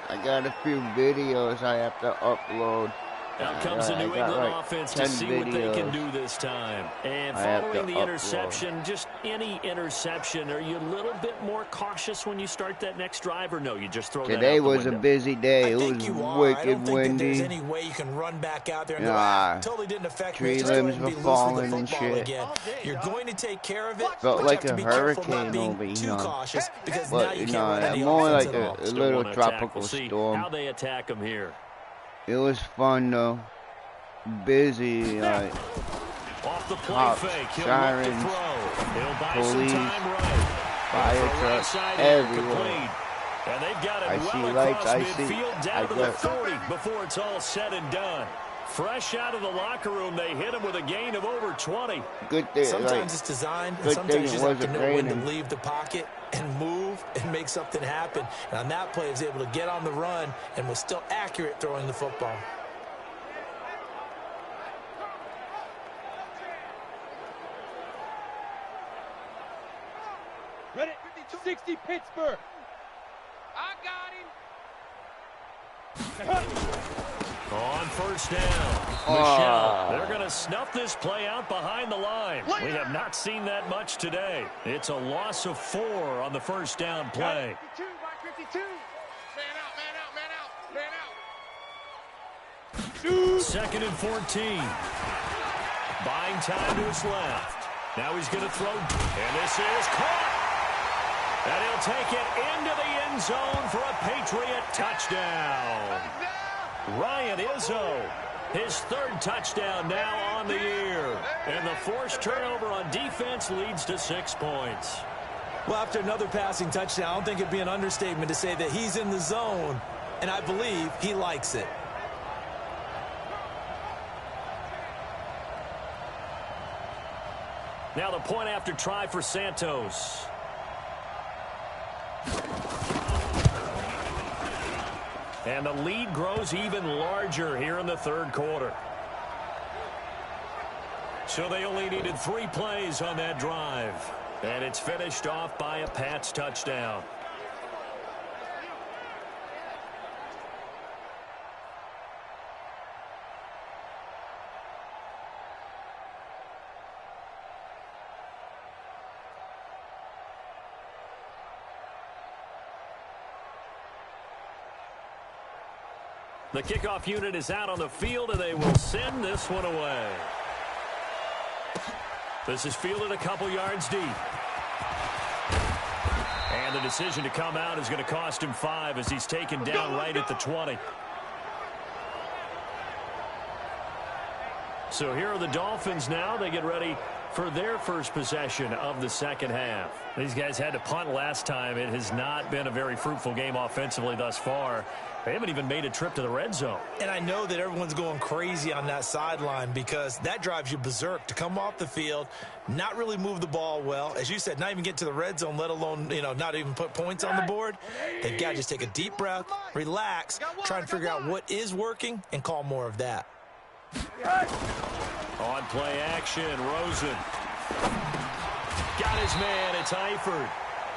I got a few videos I have to upload.
Out comes the New England
like
offense to see what they can do this time. And following the interception, just any interception, are you a little bit more cautious when you start that next drive, or no, you just throw that out the
Today was
window?
a busy day. It was
I don't
wicked
think that
windy.
there's any way you can run back out there and
Nah.
totally didn't affect
Tree
me. Just go
limbs
ahead and be
were
loose with
falling
the
and
football
shit.
again. You're going to take care of it,
Felt
but
like
you have
a
to be careful not
hurricane
being
over
too
here.
cautious, because
But,
now you
you
can't
know,
run any
more
offense
like
at all.
a
Still
little
wanna attack.
tropical
We'll see
storm.
how they attack them here.
It was fun, though. Busy, like,
Off the play
cops,
fake, he'll
sirens,
look to throw. He'll buy
police,
some time right.
fire
From right
trucks,
side here,
everywhere.
complete. And they've got it
I
well
see
across
lights, I see-
midfield down
I
to the
got-
40 before it's all said and done. Fresh out of the locker room, they hit him with a gain of over 20.
good thing,
Sometimes
like,
it's designed, and
good
sometimes
thing
you
it
just have to
wasn't
know when to
raining.
leave the pocket and move and make something happen. And on that play, he was able to get on the run and was still accurate throwing the football.
Ready? 60 Pittsburgh. I got him.
On first down, Michelle. They're going to snuff this play out behind the line. We have not seen that much today. It's a loss of 4 on the first down play.
52 by 52. Man out, man out, man out, man out.
Second and 14. Buying time to his left. Now he's going to throw, and this is caught. And he'll take it into the end zone for a Patriot touchdown. Ryan Izzo, his third touchdown now on the year. And the forced turnover on defense leads to 6 points.
Well, after another passing touchdown, I don't think it'd be an understatement to say that he's in the zone, and I believe he likes it.
Now the point after try for Santos. And the lead grows even larger here in the third quarter. So they only needed 3 plays on that drive. And it's finished off by a Pats touchdown. The kickoff unit is out on the field, and they will send this one away. This is fielded a couple yards deep. And the decision to come out is going to cost him 5 as he's taken down right at the 20. So here are the Dolphins now. They get ready for their first possession of the second half. These guys had to punt last time. It has not been a very fruitful game offensively thus far. They haven't even made a trip to the red zone. And I know that everyone's going crazy on that sideline because that drives you berserk to come off the field, not really move the ball well. As you said, not even get to the red zone, let alone, not even put points on the board. They've got to just take a deep breath, relax, try and figure out what is working, and call more of that. On play action, Rosen. Got his man, it's Eifert.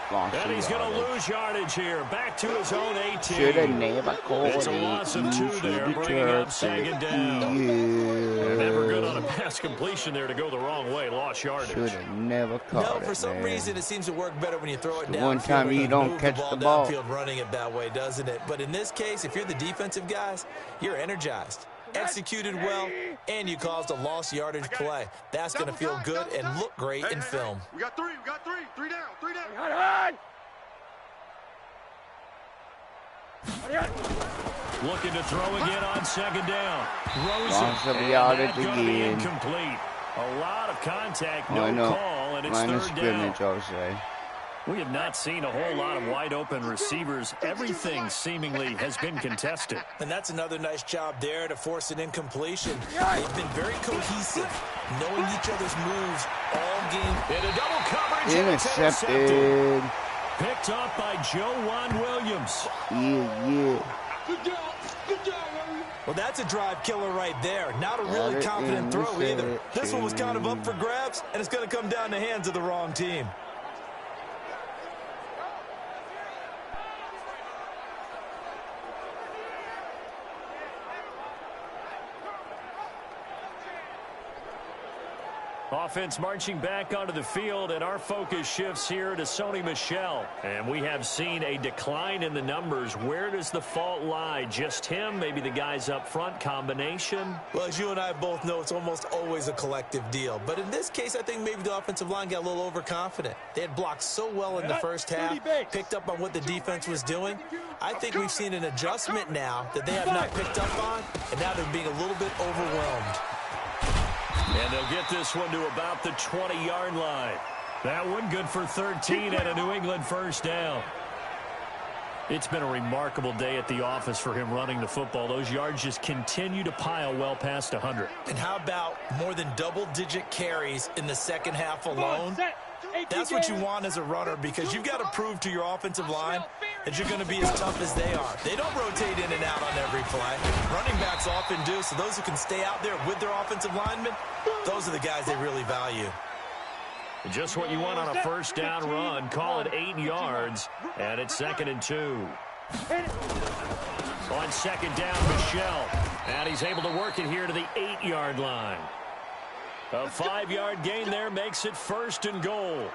And he's going to lose yardage here. Back to his own 18.
Should have never called it.
It's a loss of 2 there, bringing up second down.
Yeah.
Never good on a pass completion there to go the wrong way. Lost yardage.
Should have never caught it,
for some reason, it seems to work better when you throw it down.
One time you don't catch the ball.
Downfield running it that way, doesn't it? But in this case, if you're the defensive guys, you're energized. Executed well, and you caused a lost yardage play. That's going to feel good and look great in film.
We got 3. We got 3. 3 down. 3 down.
Looking to throw again on second down. Rosen.
Lost of yardage again.
Incomplete. A lot of contact, no call, and it's
minus
third
scrimmage,
down.
I'll say.
We have not seen a whole lot of wide-open receivers. Everything seemingly has been contested.
And that's another nice job there to force an incompletion. They've been very cohesive, knowing each other's moves all game.
In a double coverage.
Intercepted.
Picked up by Joe Williams.
Yeah.
Good job. Good job, Williams.
Well, that's a drive killer right there. Not a really confident throw either. This one was kind of up for grabs, and it's going to come down the hands of the wrong team.
Offense marching back onto the field, and our focus shifts here to Sony Michel. And we have seen a decline in the numbers. Where does the fault lie? Just him? Maybe the guys up front? Combination?
Well, as you and I both know, it's almost always a collective deal. But in this case, I think maybe the offensive line got a little overconfident. They had blocked so well in the first half, picked up on what the defense was doing. I think we've seen an adjustment now that they have not picked up on, and now they're being a little bit overwhelmed.
And they'll get this one to about the 20-yard line. That one good for 13 and a New England first down. It's been a remarkable day at the office for him running the football. Those yards just continue to pile well past 100.
And how about more than double-digit carries in the second half alone? That's what you want as a runner, because you've got to prove to your offensive line that you're going to be as tough as they are. They don't rotate in and out on every play. Running backs often do, so those who can stay out there with their offensive linemen, those are the guys they really value.
Just what you want on a first down run. Call it 8 yards, and it's 2nd and 2. On second down, Michel. And he's able to work it here to the 8-yard line. A 5-yard gain there makes it 1st and goal.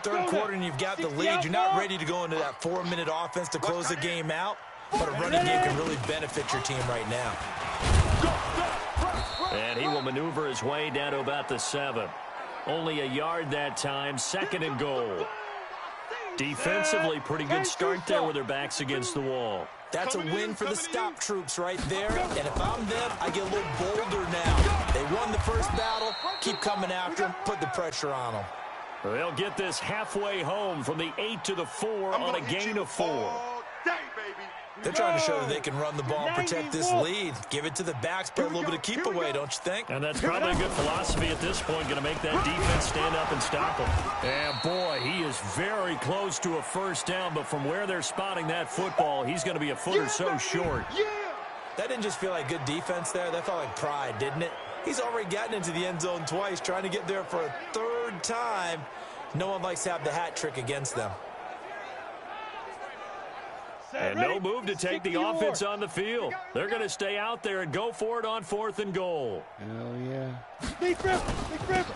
Third quarter and you've got the lead. You're not ready to go into that 4-minute offense to close the game out, but a running game can really benefit your team right now.
And he will maneuver his way down to about the 7. Only a yard that time, 2nd and goal. Defensively, pretty good start there with their backs against the wall.
That's a win for the stop troops right there. And if I'm them, I get a little bolder now. They won the first battle. Keep coming after them. Put the pressure on them.
They'll get this halfway home from the 8 to the 4 on a gain of 4.
They're trying to show that they can run the ball and protect this lead. Give it to the backs, play a little bit of keep away, don't you think?
And that's probably a good philosophy at this point, going to make that defense stand up and stop them. And boy, he is very close to a first down, but from where they're spotting that football, he's going to be a foot or so short.
That didn't just feel like good defense there. That felt like pride, didn't it? He's already gotten into the end zone twice, trying to get there for a 3rd time. No one likes to have the hat trick against them.
And no move to take the offense on the field. They're going to stay out there and go for it on 4th and goal.
Hell yeah.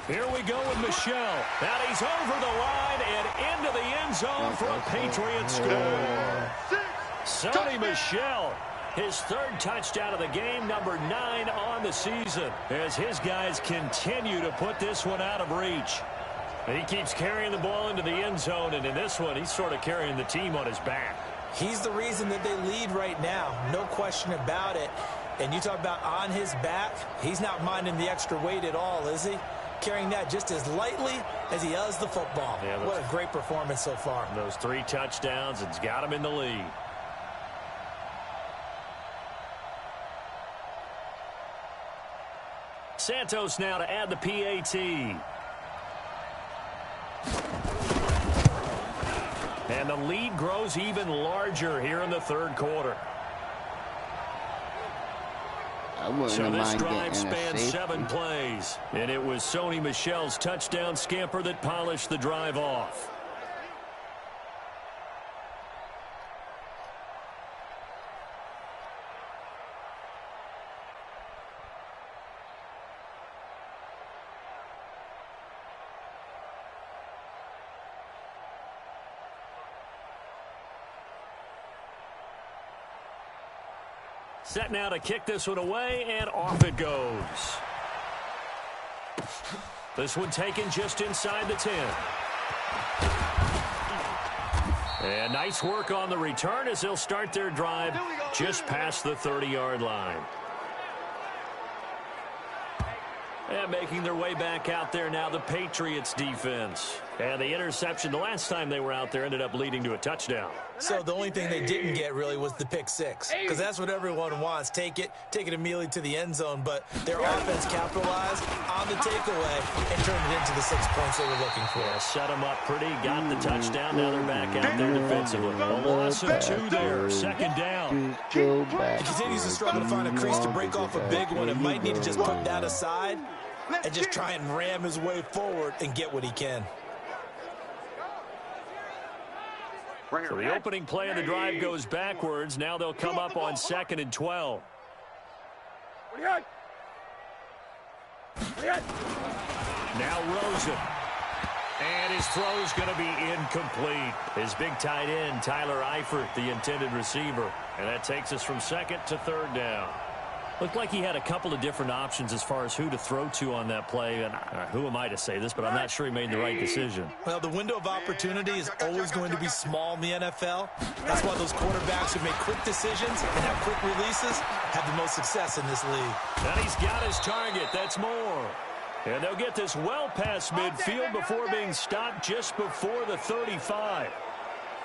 Here we go with Michel. And he's over the line and into the end zone for a Patriot score. Sony Michel, his 3rd touchdown of the game, number 9 on the season, as his guys continue to put this one out of reach. And he keeps carrying the ball into the end zone, and in this one, he's sort of carrying the team on his back.
He's the reason that they lead right now. No question about it. And you talk about on his back, he's not minding the extra weight at all, is he? Carrying that just as lightly as he does the football. Yeah, what a great performance so far.
Those 3 touchdowns, it's got him in the lead. Santos now to add the PAT. And the lead grows even larger here in the 3rd quarter. So this drive spans 7 plays. And it was Sony Michel's touchdown scamper that polished the drive off. Set now to kick this one away, and off it goes. This one taken just inside the 10. And nice work on the return as they'll start their drive just past the 30-yard line. And making their way back out there now, the Patriots defense. And the interception the last time they were out there ended up leading to a touchdown.
So the only thing they didn't get really was the pick 6, because that's what everyone wants. Take it immediately to the end zone, but their offense capitalized on the takeaway and turned it into the 6 points they were looking for.
Yeah, set them up pretty, got the touchdown. Now they're back out there defensively. A loss of 2 there, 2nd down.
He continues to struggle to find a crease to break off a big one. It might need to just put that aside and just try and ram his way forward and get what he can.
So the opening play of the drive goes backwards. Now they'll come up on 2nd and 12. Now Rosen. And his throw is going to be incomplete. His big tight end, Tyler Eifert, the intended receiver. And that takes us from 2nd to 3rd down. Looked like he had a couple of different options as far as who to throw to on that play. And who am I to say this, but I'm not sure he made the right decision.
Well, the window of opportunity is always going to be small in the NFL. That's why those quarterbacks who make quick decisions and have quick releases have the most success in this league.
And he's got his target. That's more. And they'll get this well past midfield before being stopped just before the 35.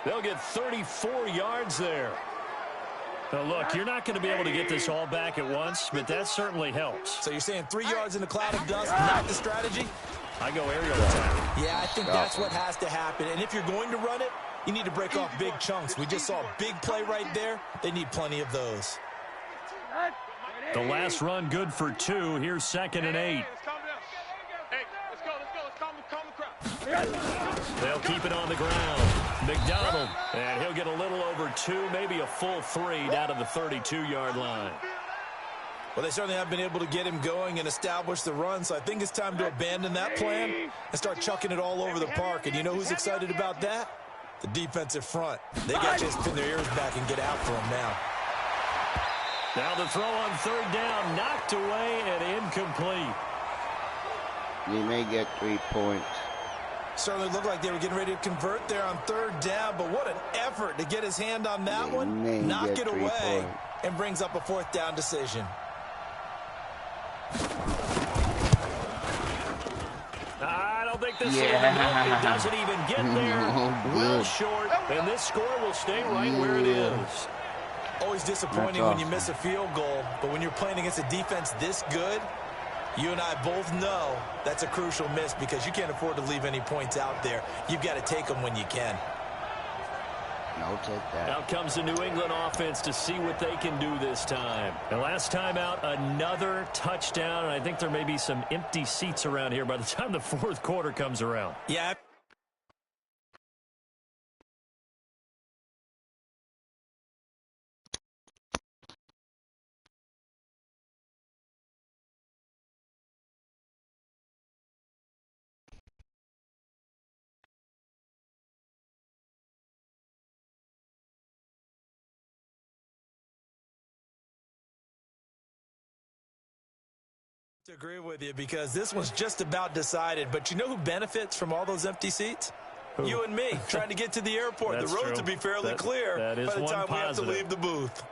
They'll get 34 yards there. Now, look, you're not going to be able to get this all back at once, but that certainly helps.
So you're saying 3 yards in a cloud of dust, not the strategy?
I go aerial attack.
Yeah, I think that's what has to happen. And if you're going to run it, you need to break off big chunks. We just saw a big play right there. They need plenty of those.
The last run good for 2. Here's 2nd and 8. They'll keep it on the ground. McDonald, and he'll get a little over 2, maybe a full 3 down to the 32-yard line.
Well, they certainly have been able to get him going and establish the run, so I think it's time to abandon that plan and start chucking it all over the park. And you know who's excited about that? The defensive front. They got to just pin their ears back and get after him now.
Now the throw on third down, knocked away and incomplete.
They may get 3 points.
Certainly looked like they were getting ready to convert there on third down, but what an effort to get his hand on that one, knock it away, and brings up a fourth down decision.
I don't think this it doesn't even get there. Well short, and this score will stay right where it is.
Always disappointing when you miss a field goal, but when you're playing against a defense this good, you and I both know that's a crucial miss because you can't afford to leave any points out there. You've got to take them when you can.
I'll take that.
Out comes the New England offense to see what they can do this time. And last time out, another touchdown, and I think there may be some empty seats around here by the time the fourth quarter comes around.
Yeah. To agree with you because this one's just about decided. But you know who benefits from all those empty seats? Who? You and me trying to get to the airport. The roads will be fairly clear by the time we have to leave the booth.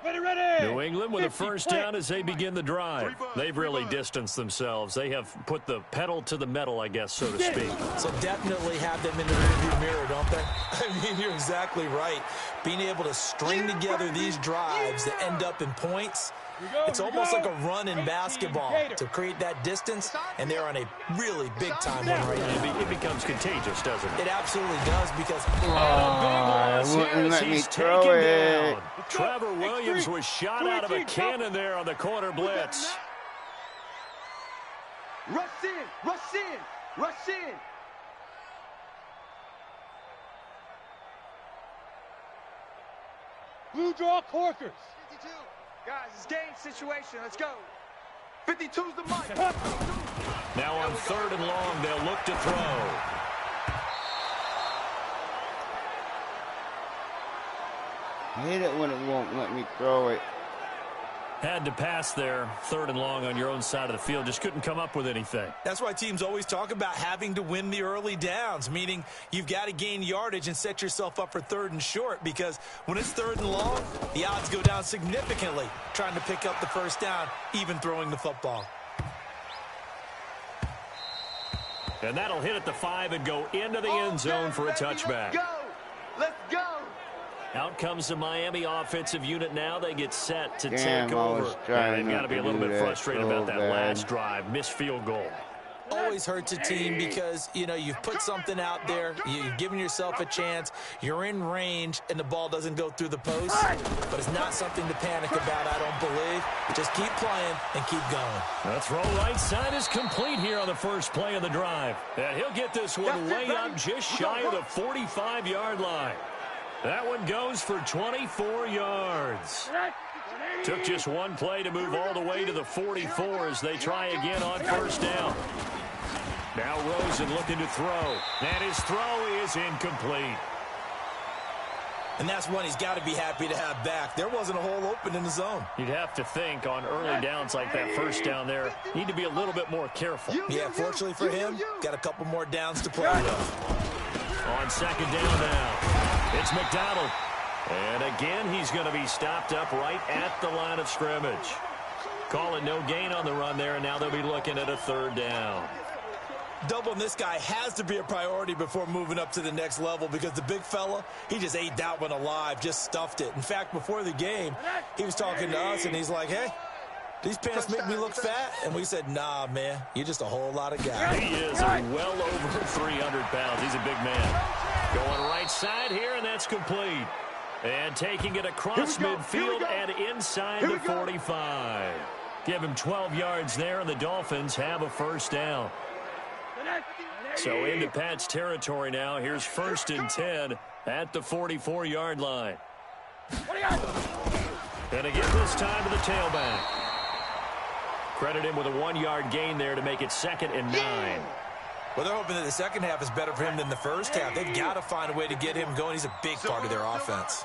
Ready.
New England with a first down as they begin the drive. They've really distanced themselves. They have put the pedal to the metal, I guess, so to speak.
So definitely have them in the rearview mirror, don't they? I mean, you're exactly right. Being able to string together these drives that end up in points, it's almost like a run in basketball to create that distance, and they're on a really big-time one right now.
It becomes contagious, doesn't it?
It absolutely does because
Wouldn't let me throw it.
Down. Trevor Williams was shot out of a cannon there on the corner blitz.
Rush in, rush in, rush in. Blue draw Corkers. 52. Guys, it's game situation. Let's go. 52's the mic.
Now on third and long, they'll look to throw.
I hate it when it won't let me throw it.
Had to pass there, third and long on your own side of the field. Just couldn't come up with anything.
That's why teams always talk about having to win the early downs, meaning you've got to gain yardage and set yourself up for third and short because when it's third and long, the odds go down significantly trying to pick up the first down, even throwing the football.
And that'll hit at the 5 and go into the end zone for a touchback.
Let's go. Let's go.
Out comes the Miami offensive unit now. They get set to take over.
And
they've got to be a little bit frustrated about that last drive. Missed field goal.
Always hurts a team because, you know, you've put something out there. You've given yourself a chance. You're in range, and the ball doesn't go through the post. But it's not something to panic about, I don't believe. Just keep playing and keep going.
The throw right side is complete here on the first play of the drive. And he'll get this one way up just shy of the 45-yard line. That one goes for 24 yards. Took just one play to move all the way to the 44 as they try again on first down. Now Rosen looking to throw. And his throw is incomplete.
And that's one he's got to be happy to have back. There wasn't a hole open in the zone.
You'd have to think on early downs like that first down there, need to be a little bit more careful.
Yeah, fortunately for him, got a couple more downs to play with.
On second down now, it's McDonald. And again, he's going to be stopped up right at the line of scrimmage. Calling no gain on the run there, and now they'll be looking at a third down.
Doubling this guy has to be a priority before moving up to the next level because the big fella, he just ate that one alive, just stuffed it. In fact, before the game, he was talking to us, and he's like, hey, these pants make me look fat. And we said, nah, man, you're just a whole lot of guy.
He is well over 300 pounds. He's a big man. Going right side here, and that's complete. And taking it across midfield and inside the 45. Give him 12 yards there, and the Dolphins have a first down. So into Pat's territory now. Here's 1st and 10 at the 44-yard line. And again this time to the tailback. Credit him with a 1-yard gain there to make it 2nd and 9.
Well, they're hoping that the second half is better for him than the first half. They've got to find a way to get him going. He's a big part of their offense.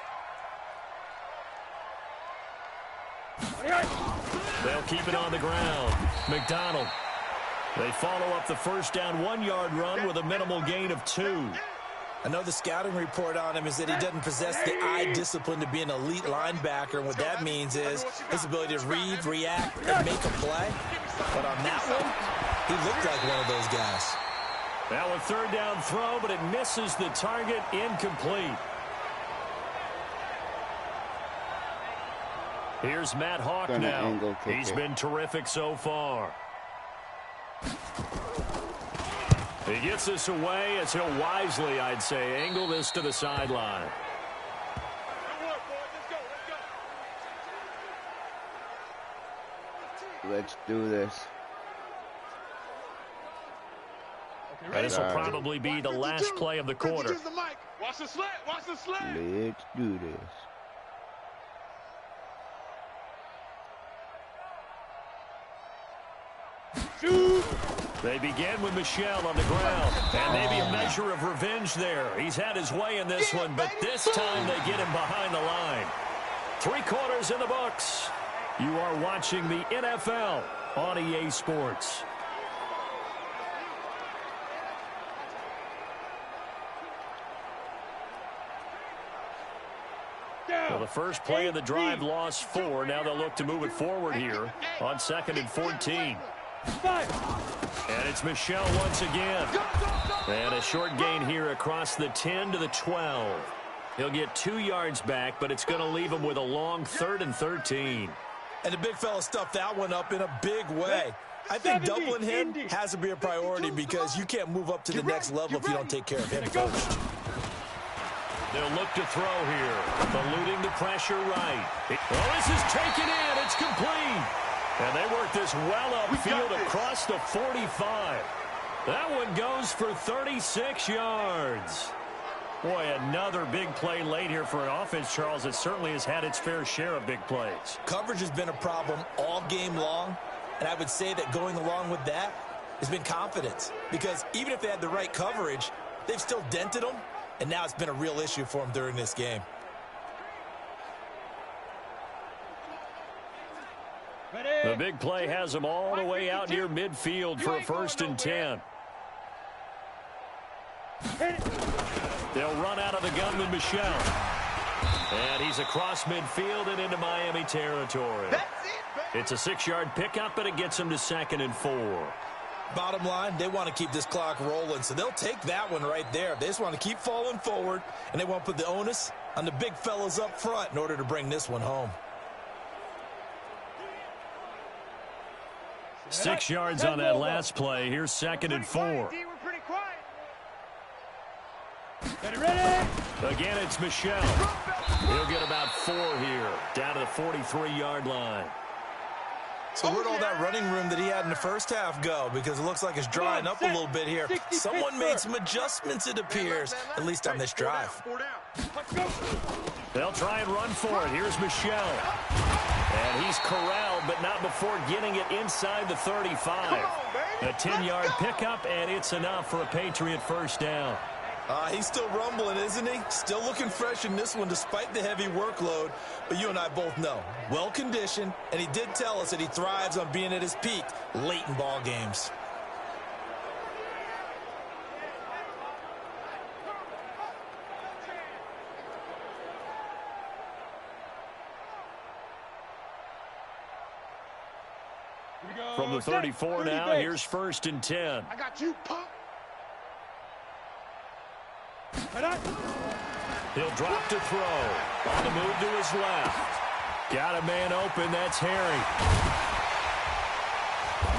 They'll keep it on the ground. McDonald. They follow up the first down 1-yard run with a minimal gain of 2.
I know the scouting report on him is that he doesn't possess the eye discipline to be an elite linebacker, and what that means is his ability to read, react, and make a play. But on that one, he looked like one of those guys.
Now a third down throw, but it misses the target, incomplete. Here's Matt Hawk now. He's been terrific so far. He gets this away as he'll wisely, I'd say, angle this to the sideline.
Let's do this.
This will probably be the last play of the quarter.
Watch the slant. Watch the slant.
Let's do this.
They begin with Michel on the ground, and maybe a measure of revenge there. He's had his way in this one, but this time they get him behind the line. 3 quarters in the books. You are watching the NFL on EA Sports. Well, the first play of the drive lost 4. Now they'll look to move it forward here on 2nd and 14. And it's Michel once again. And a short gain here across the 10 to the 12. He'll get 2 yards back, but it's going to leave him with a long 3rd and 13.
And the big fella stuffed that one up in a big way. I think doubling him has to be a priority because you can't move up to the next level if you don't take care of him first.
They'll look to throw here, eluding the pressure right. Well, this is taken in. It's complete. And they work this well upfield across the 45. That one goes for 36 yards. Boy, another big play late here for an offense, Charles, that certainly has had its fair share of big plays.
Coverage has been a problem all game long, and I would say that going along with that has been confidence. Because even if they had the right coverage, they've still dented them, and now it's been a real issue for them during this game.
The big play has them all the way out near midfield for a 1st and 10. They'll run out of the gun with Michel. And he's across midfield and into Miami territory. It's a 6-yard pickup, but it gets him to 2nd and 4.
Bottom line, they want to keep this clock rolling, so they'll take that one right there. They just want to keep falling forward, and they want to put the onus on the big fellas up front in order to bring this one home.
6 yards on that last play. Here's 2nd and 4. Again, it's Michel. He'll get about 4 here, down to the 43-yard line.
So where'd all that running room that he had in the first half go? Because it looks like it's drying up a little bit here. Someone made some adjustments, it appears, at least on this drive.
They'll try and run for it. Here's Michel. And he's corralled, but not before getting it inside the 35. A 10-yard pickup, and it's enough for a Patriot first down.
He's still rumbling, isn't he? Still looking fresh in this one despite the heavy workload. But you and I both know, well-conditioned, and he did tell us that he thrives on being at his peak late in ball games.
From the 34 now, here's 1st and 10.
I got you, punk.
He'll drop to throw. On the move to his left. Got a man open. That's Harry.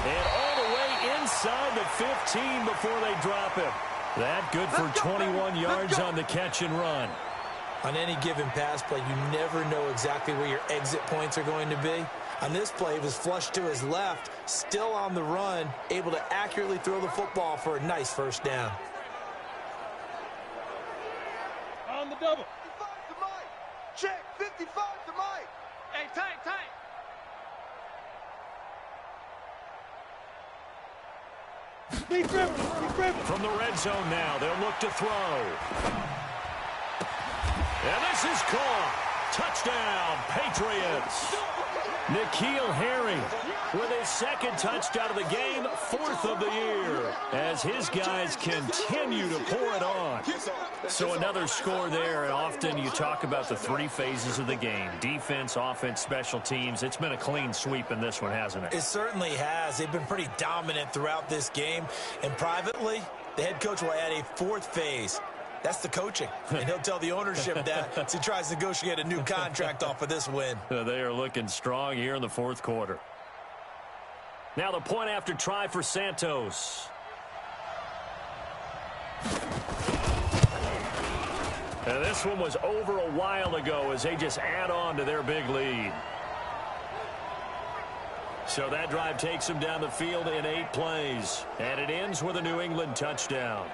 And all the way inside the 15 before they drop him. That good for 21 yards on the catch and run.
On any given pass play, you never know exactly where your exit points are going to be. On this play, he was flushed to his left, still on the run, able to accurately throw the football for a nice first down.
On the double. 55 to Mike. Check. 55 to Mike. Hey, tight. Deep dribble.
From the red zone now, they'll look to throw. And this is caught. Touchdown, Patriots. N'Keal Harry with his second touchdown of the game, 4th of the year, as his guys continue to pour it on. So another score there, and often you talk about the 3 phases of the game: defense, offense, special teams. It's been a clean sweep in this one, hasn't it?
It certainly has. They've been pretty dominant throughout this game, and privately, the head coach will add a 4th phase. That's the coaching, and he'll tell the ownership that as he tries to negotiate a new contract off of this win.
They are looking strong here in the 4th quarter. Now the point after try for Santos. And this one was over a while ago as they just add on to their big lead. So that drive takes them down the field in 8 plays, and it ends with a New England touchdown.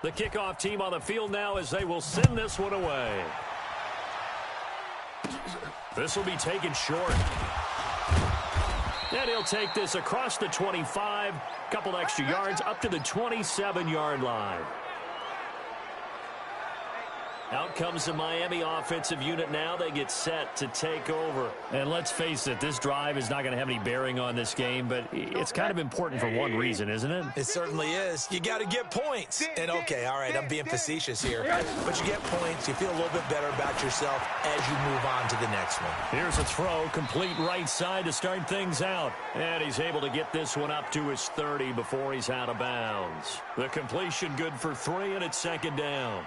The kickoff team on the field now as they will send this one away. This will be taken short. And he'll take this across the 25, couple extra yards up to the 27-yard line. Out comes the Miami offensive unit now. They get set to take over. And let's face it, this drive is not going to have any bearing on this game, but it's kind of important for one reason, isn't it?
It certainly is. You got to get points. And, okay, all right, I'm being facetious here. But you get points. You feel a little bit better about yourself as you move on to the next one.
Here's a throw, complete right side to start things out. And he's able to get this one up to his 30 before he's out of bounds. The completion good for 3, and it's 2nd down.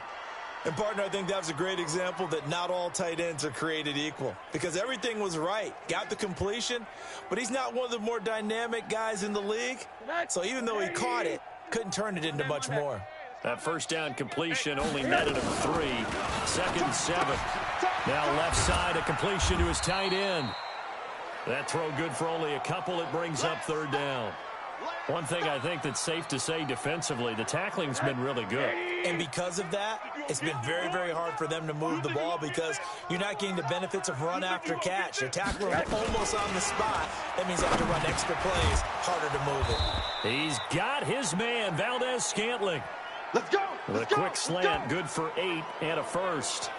And, partner, I think that was a great example that not all tight ends are created equal, because everything was right. Got the completion, but he's not one of the more dynamic guys in the league. So even though he caught it, couldn't turn it into much more.
That first down completion only netted him 3. 2nd and 7. Now left side, a completion to his tight end. That throw good for only a couple. It brings up 3rd down. One thing I think that's safe to say defensively, the tackling's been really good.
And because of that, it's been very, very hard for them to move the ball because you're not getting the benefits of run after catch. They're tackling almost on the spot. That means they have to run extra plays, harder to move it.
He's got his man, Valdez-Scantling.
Let's go.
With a quick slant, good for 8 and a first.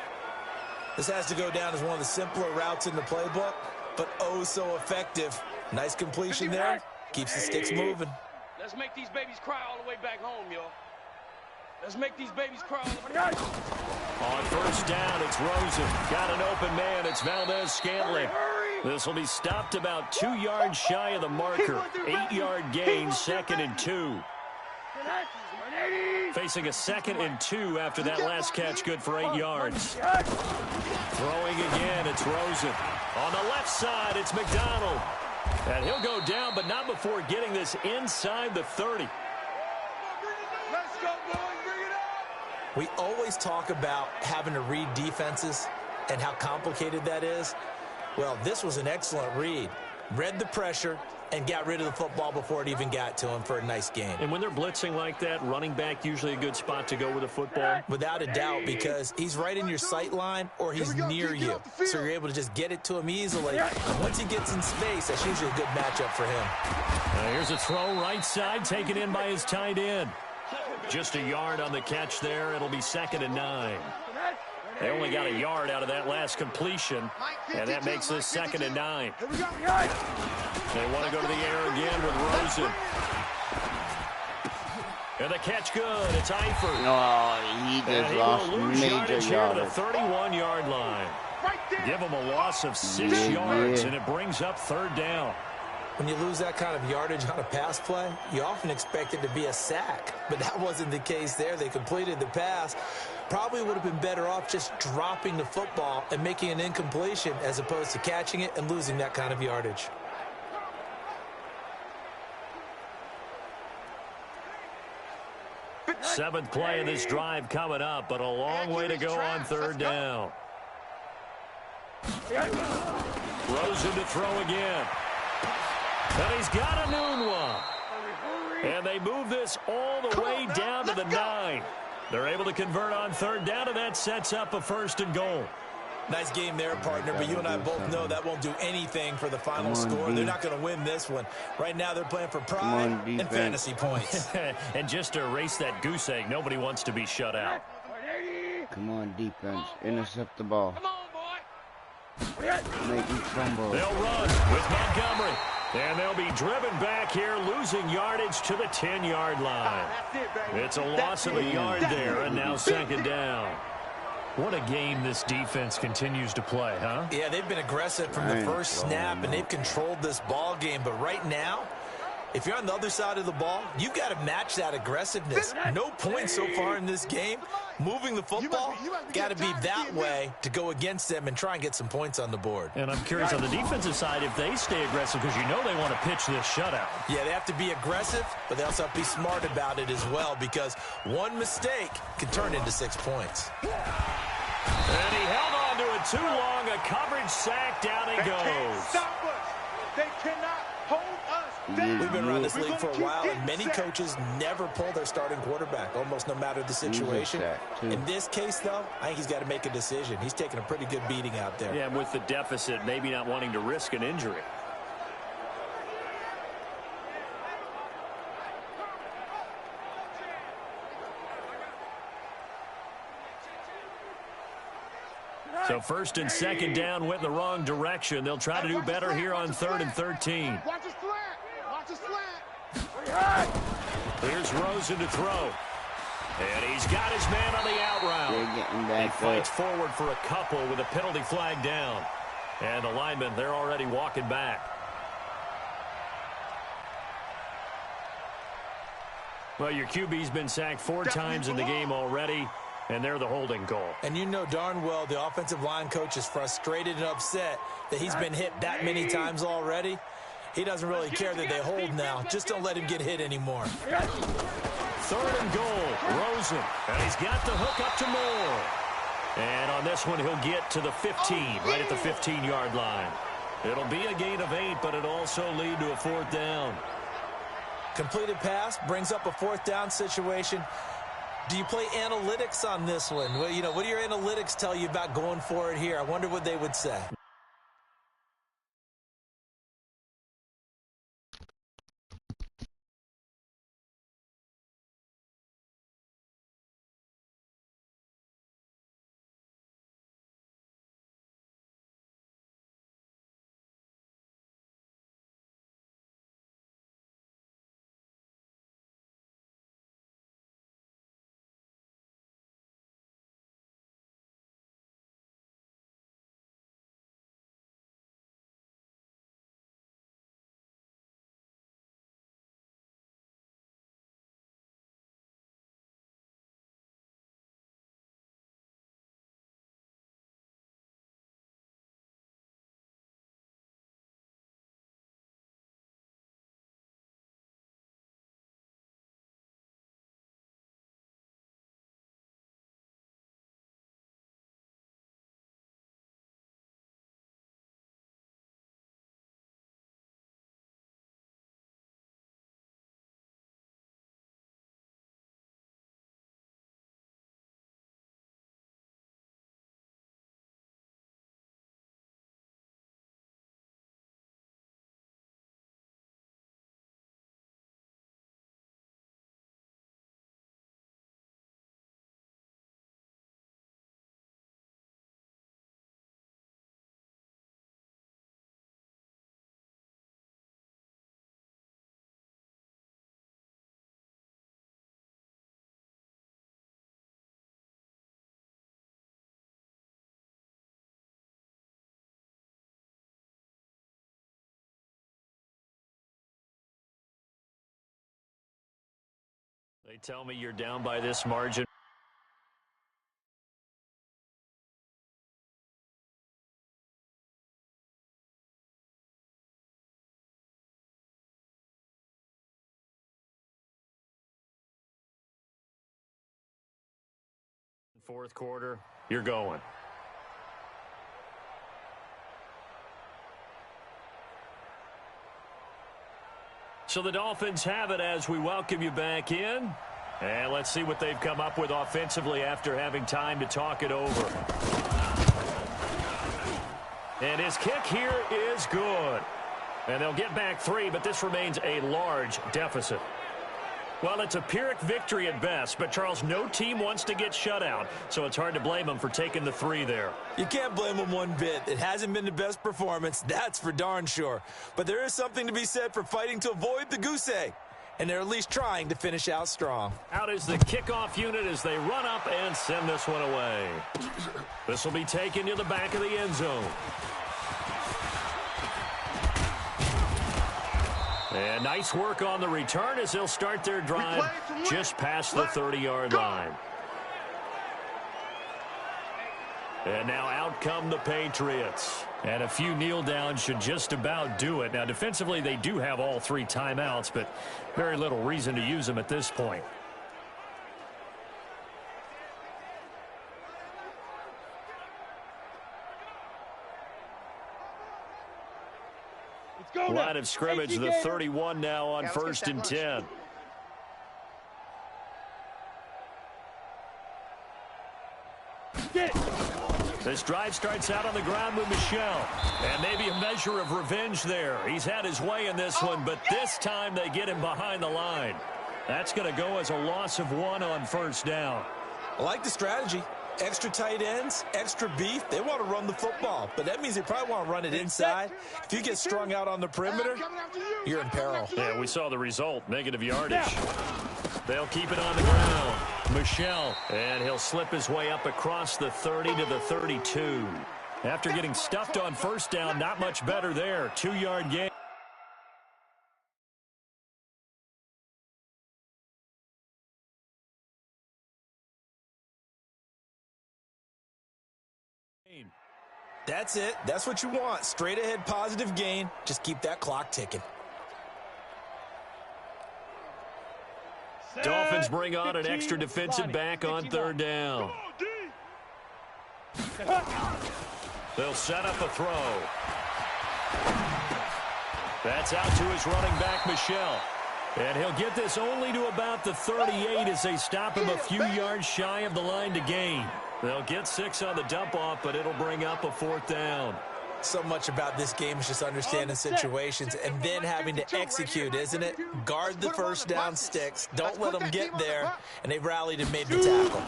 This has to go down as one of the simpler routes in the playbook, but oh so effective. Nice completion there. Keeps the sticks moving.
Let's make these babies cry all the way back home, y'all. Let's make these babies cry all the way back home.
On first down, it's Rosen. Got an open man. It's Valdez-Scantling. This will be stopped about 2 yards shy of the marker. 8-yard gain, 2nd and 2. Facing a 2nd and 2 after that last catch, good for 8 yards. Throwing again, it's Rosen. On the left side, it's McDonald. And he'll go down, but not before getting this inside the 30.
Let's go, boys. Bring it up.
We always talk about having to read defenses and how complicated that is. Well, this was an excellent read. Read the pressure and got rid of the football before it even got to him for a nice game.
And when they're blitzing like that, running back usually a good spot to go with the football?
Without a doubt, because he's right in your sight line or he's near you. So you're able to just get it to him easily. Once he gets in space, that's usually a good matchup for him.
Here's a throw right side, taken in by his tight end. Just a yard on the catch there. It'll be 2nd and 9. They only got a yard out of that last completion, and that makes this 2nd and 9. They want to go to the air again with Rosen. And the catch good. It's Eifert.
Oh, he just lost major
yardage. The 31-yard line. Give him a loss of 6 yards, and it brings up 3rd down.
When you lose that kind of yardage on a pass play, you often expect it to be a sack. But that wasn't the case there. They completed the pass. Probably would have been better off just dropping the football and making an incompletion as opposed to catching it and losing that kind of yardage.
Seventh play of this drive coming up, but a long way to go on 3rd down. Rosen to throw again. And he's got a noon one. And they move this all the way down to the 9. They're able to convert on third down, and that sets up a first and goal.
Nice game there, partner, but you and I both know that won't do anything for the final score. They're not going to win this one. Right now, they're playing for pride and fantasy points.
And just to erase that goose egg, nobody wants to be shut out.
Come on, defense. Intercept the ball.
Come on, boy.
Make me fumble.
They'll run with Montgomery. And they'll be driven back here, losing yardage to the 10-yard line. It's a loss of a yard there, and now second down. What a game this defense continues to play, huh?
Yeah, they've been aggressive from the first snap, and they've controlled this ball game. But right now, if you're on the other side of the ball, you've got to match that aggressiveness. No points so far in this game. Moving the football, got to be that way to go against them and try and get some points on the board.
And I'm curious on the defensive side if they stay aggressive, because you know they want to pitch this shutout.
Yeah, they have to be aggressive, but they also have to be smart about it as well, because one mistake can turn into 6 points.
And he held on to it too long. A coverage sack. Down he goes.
Can't stop us. They cannot hold us down.
We've been around this league for a while, and many coaches never pull their starting quarterback, almost no matter the situation. In this case, though, I think he's got to make a decision. He's taking a pretty good beating out there.
Yeah, and with the deficit, maybe not wanting to risk an injury. So first and second down went in the wrong direction. They'll try to do better here on 3rd and 13.
Watch his flat. Watch his flat.
Here's Rosen to throw. And he's got his man on the out route. He fights forward for a couple with a penalty flag down. And the linemen, they're already walking back. Well, your QB's been sacked 4 times in the game already. And they're the holding goal.
And you know darn well the offensive line coach is frustrated and upset that he's been hit that many times already. He doesn't really care that they hold now. Just don't let him get hit anymore.
3rd and goal, Rosen. And he's got the hook up to Moore. And on this one, he'll get to the 15, right at the 15-yard line. It'll be a gain of 8, but it'll also lead to a 4th down.
Completed pass brings up a 4th down situation. Do you play analytics on this one? Well, you know, what do your analytics tell you about going for it here? I wonder what they would say.
They tell me you're down by this margin. Fourth quarter, you're going. So the Dolphins have it as we welcome you back in. And let's see what they've come up with offensively after having time to talk it over. And his kick here is good. And they'll get back 3, but this remains a large deficit. Well, it's a Pyrrhic victory at best, but, Charles, no team wants to get shut out, so it's hard to blame them for taking the 3 there.
You can't blame them one bit. It hasn't been the best performance, that's for darn sure. But there is something to be said for fighting to avoid the goose egg, and they're at least trying to finish out strong.
Out is the kickoff unit as they run up and send this one away. This will be taken to the back of the end zone. And nice work on the return as they'll start their drive just past the 30-yard line. And now out come the Patriots. And a few kneel downs should just about do it. Now, defensively, they do have all 3 timeouts, but very little reason to use them at this point. Line of scrimmage, the 31 now on 1st and 10. This drive starts out on the ground with Michel. And maybe a measure of revenge there. He's had his way in this one, but this time they get him behind the line. That's going to go as a loss of 1 on 1st down.
I like the strategy. Extra tight ends, extra beef. They want to run the football, but that means they probably want to run it inside. If you get strung out on the perimeter, you're in peril.
Yeah, we saw the result, negative yardage. They'll keep it on the ground. Michel, and he'll slip his way up across the 30 to the 32. After getting stuffed on 1st down, not much better there. 2-yard gain.
That's it. That's what you want. Straight ahead positive gain. Just keep that clock ticking.
Dolphins bring on an extra defensive back on 3rd down. They'll set up a throw. That's out to his running back, Michel. And he'll get this only to about the 38 as they stop him a few yards shy of the line to gain. They'll get 6 on the dump-off, but it'll bring up a 4th down.
So much about this game is just understanding situations and then having to execute, isn't it? Guard the 1st down sticks. Don't let them get there. And they rallied and made the tackle.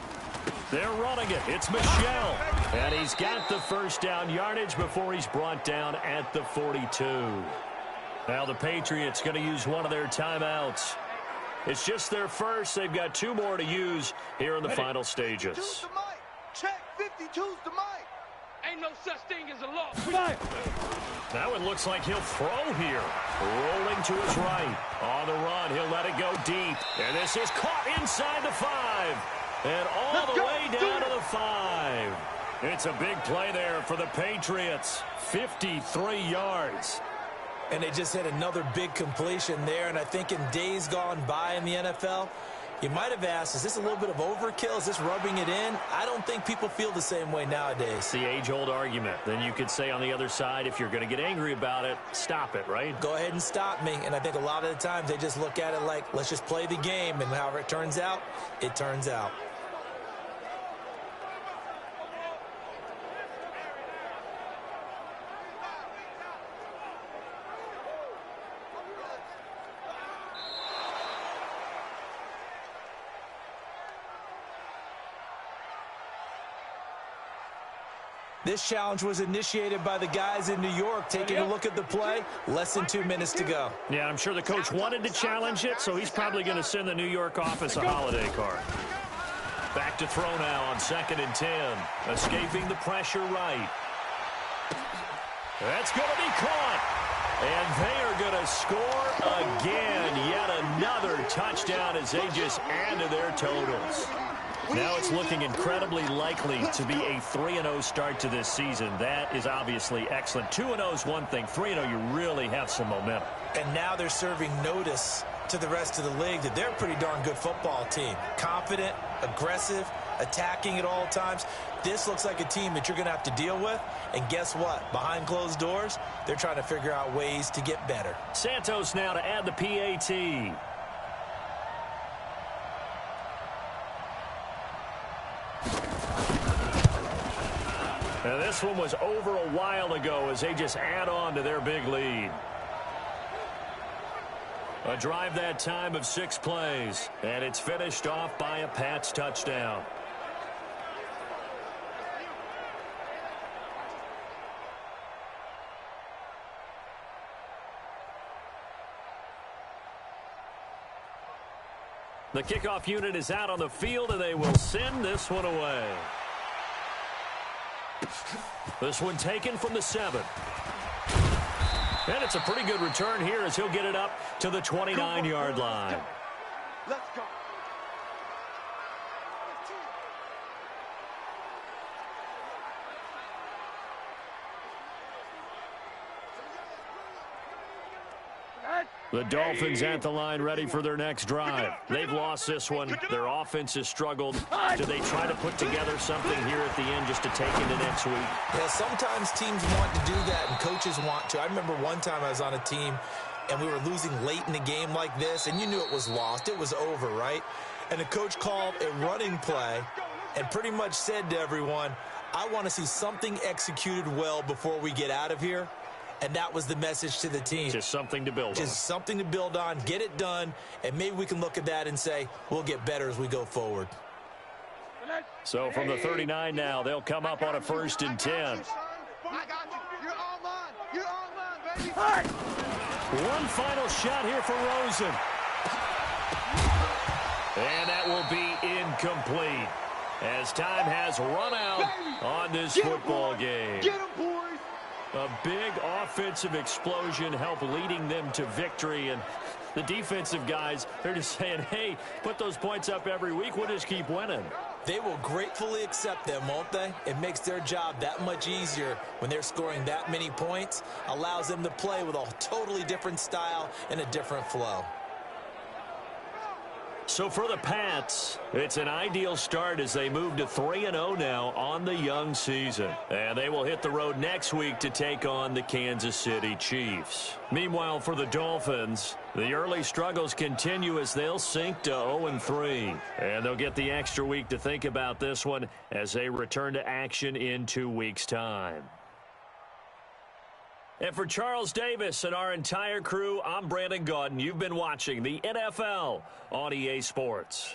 They're running it. It's Michel. And he's got the 1st down yardage before he's brought down at the 42. Now the Patriots going to use one of their timeouts. It's just their first. They've got 2 more to use here in the final stages.
Check 52's the mic. Ain't no such thing as a loss.
Now it looks like he'll throw here. Rolling to his right. On the run, he'll let it go deep. And this is caught inside the 5. And all the way down to the 5. It's a big play there for the Patriots. 53 yards.
And they just hit another big completion there. And I think in days gone by in the NFL, you might have asked, is this a little bit of overkill? Is this rubbing it in? I don't think people feel the same way nowadays.
The age-old argument. Then you could say on the other side, if you're going to get angry about it, stop it, right?
Go ahead and stop me. And I think a lot of the times they just look at it like, let's just play the game. And however it turns out, it turns out. This challenge was initiated by the guys in New York. Taking a look at the play, less than 2 minutes to go.
Yeah, I'm sure the coach wanted to challenge it, so he's probably going to send the New York office a holiday card. Back to throw now on 2nd and 10. Escaping the pressure right. That's going to be caught. And they are going to score again. Yet another touchdown as they just add to their totals. Now it's looking incredibly likely to be a 3-0 start to this season. That is obviously excellent. 2-0 is one thing. 3-0, you really have some momentum.
And now they're serving notice to the rest of the league that they're a pretty darn good football team. Confident, aggressive, attacking at all times. This looks like a team that you're going to have to deal with. And guess what? Behind closed doors, they're trying to figure out ways to get better.
Santos now to add the PAT. Now this one was over a while ago as they just add on to their big lead. A drive that time of 6 plays, and it's finished off by a Pats touchdown. The kickoff unit is out on the field, and they will send this one away. This one taken from the 7. And it's a pretty good return here as he'll get it up to the 29-yard line.
Let's go.
The Dolphins at the line ready for their next drive. They've lost this one. Their offense has struggled. Do they try to put together something here at the end just to take into next week?
Yeah, sometimes teams want to do that and coaches want to. I remember one time I was on a team and we were losing late in the game like this, and you knew it was lost. It was over, right? And the coach called a running play and pretty much said to everyone, I want to see something executed well before we get out of here. And that was the message to the team.
Just something to build on.
Just something to build on, get it done, and maybe we can look at that and say, we'll get better as we go forward.
So from the 39 now, they'll come up on a 1st and 10.
I got you. You're online. You're online, baby.
One final shot here for Rosen. And that will be incomplete as time has run out on this football game.
Get him, boys.
A big offensive explosion helped leading them to victory. And the defensive guys, they're just saying, hey, put those points up every week. We'll just keep winning.
They will gratefully accept them, won't they? It makes their job that much easier when they're scoring that many points. Allows them to play with a totally different style and a different flow.
So for the Pats, it's an ideal start as they move to 3-0 now on the young season. And they will hit the road next week to take on the Kansas City Chiefs. Meanwhile, for the Dolphins, the early struggles continue as they'll sink to 0-3. And they'll get the extra week to think about this one as they return to action in 2 weeks' time. And for Charles Davis and our entire crew, I'm Brandon Gaudin. You've been watching the NFL on EA Sports.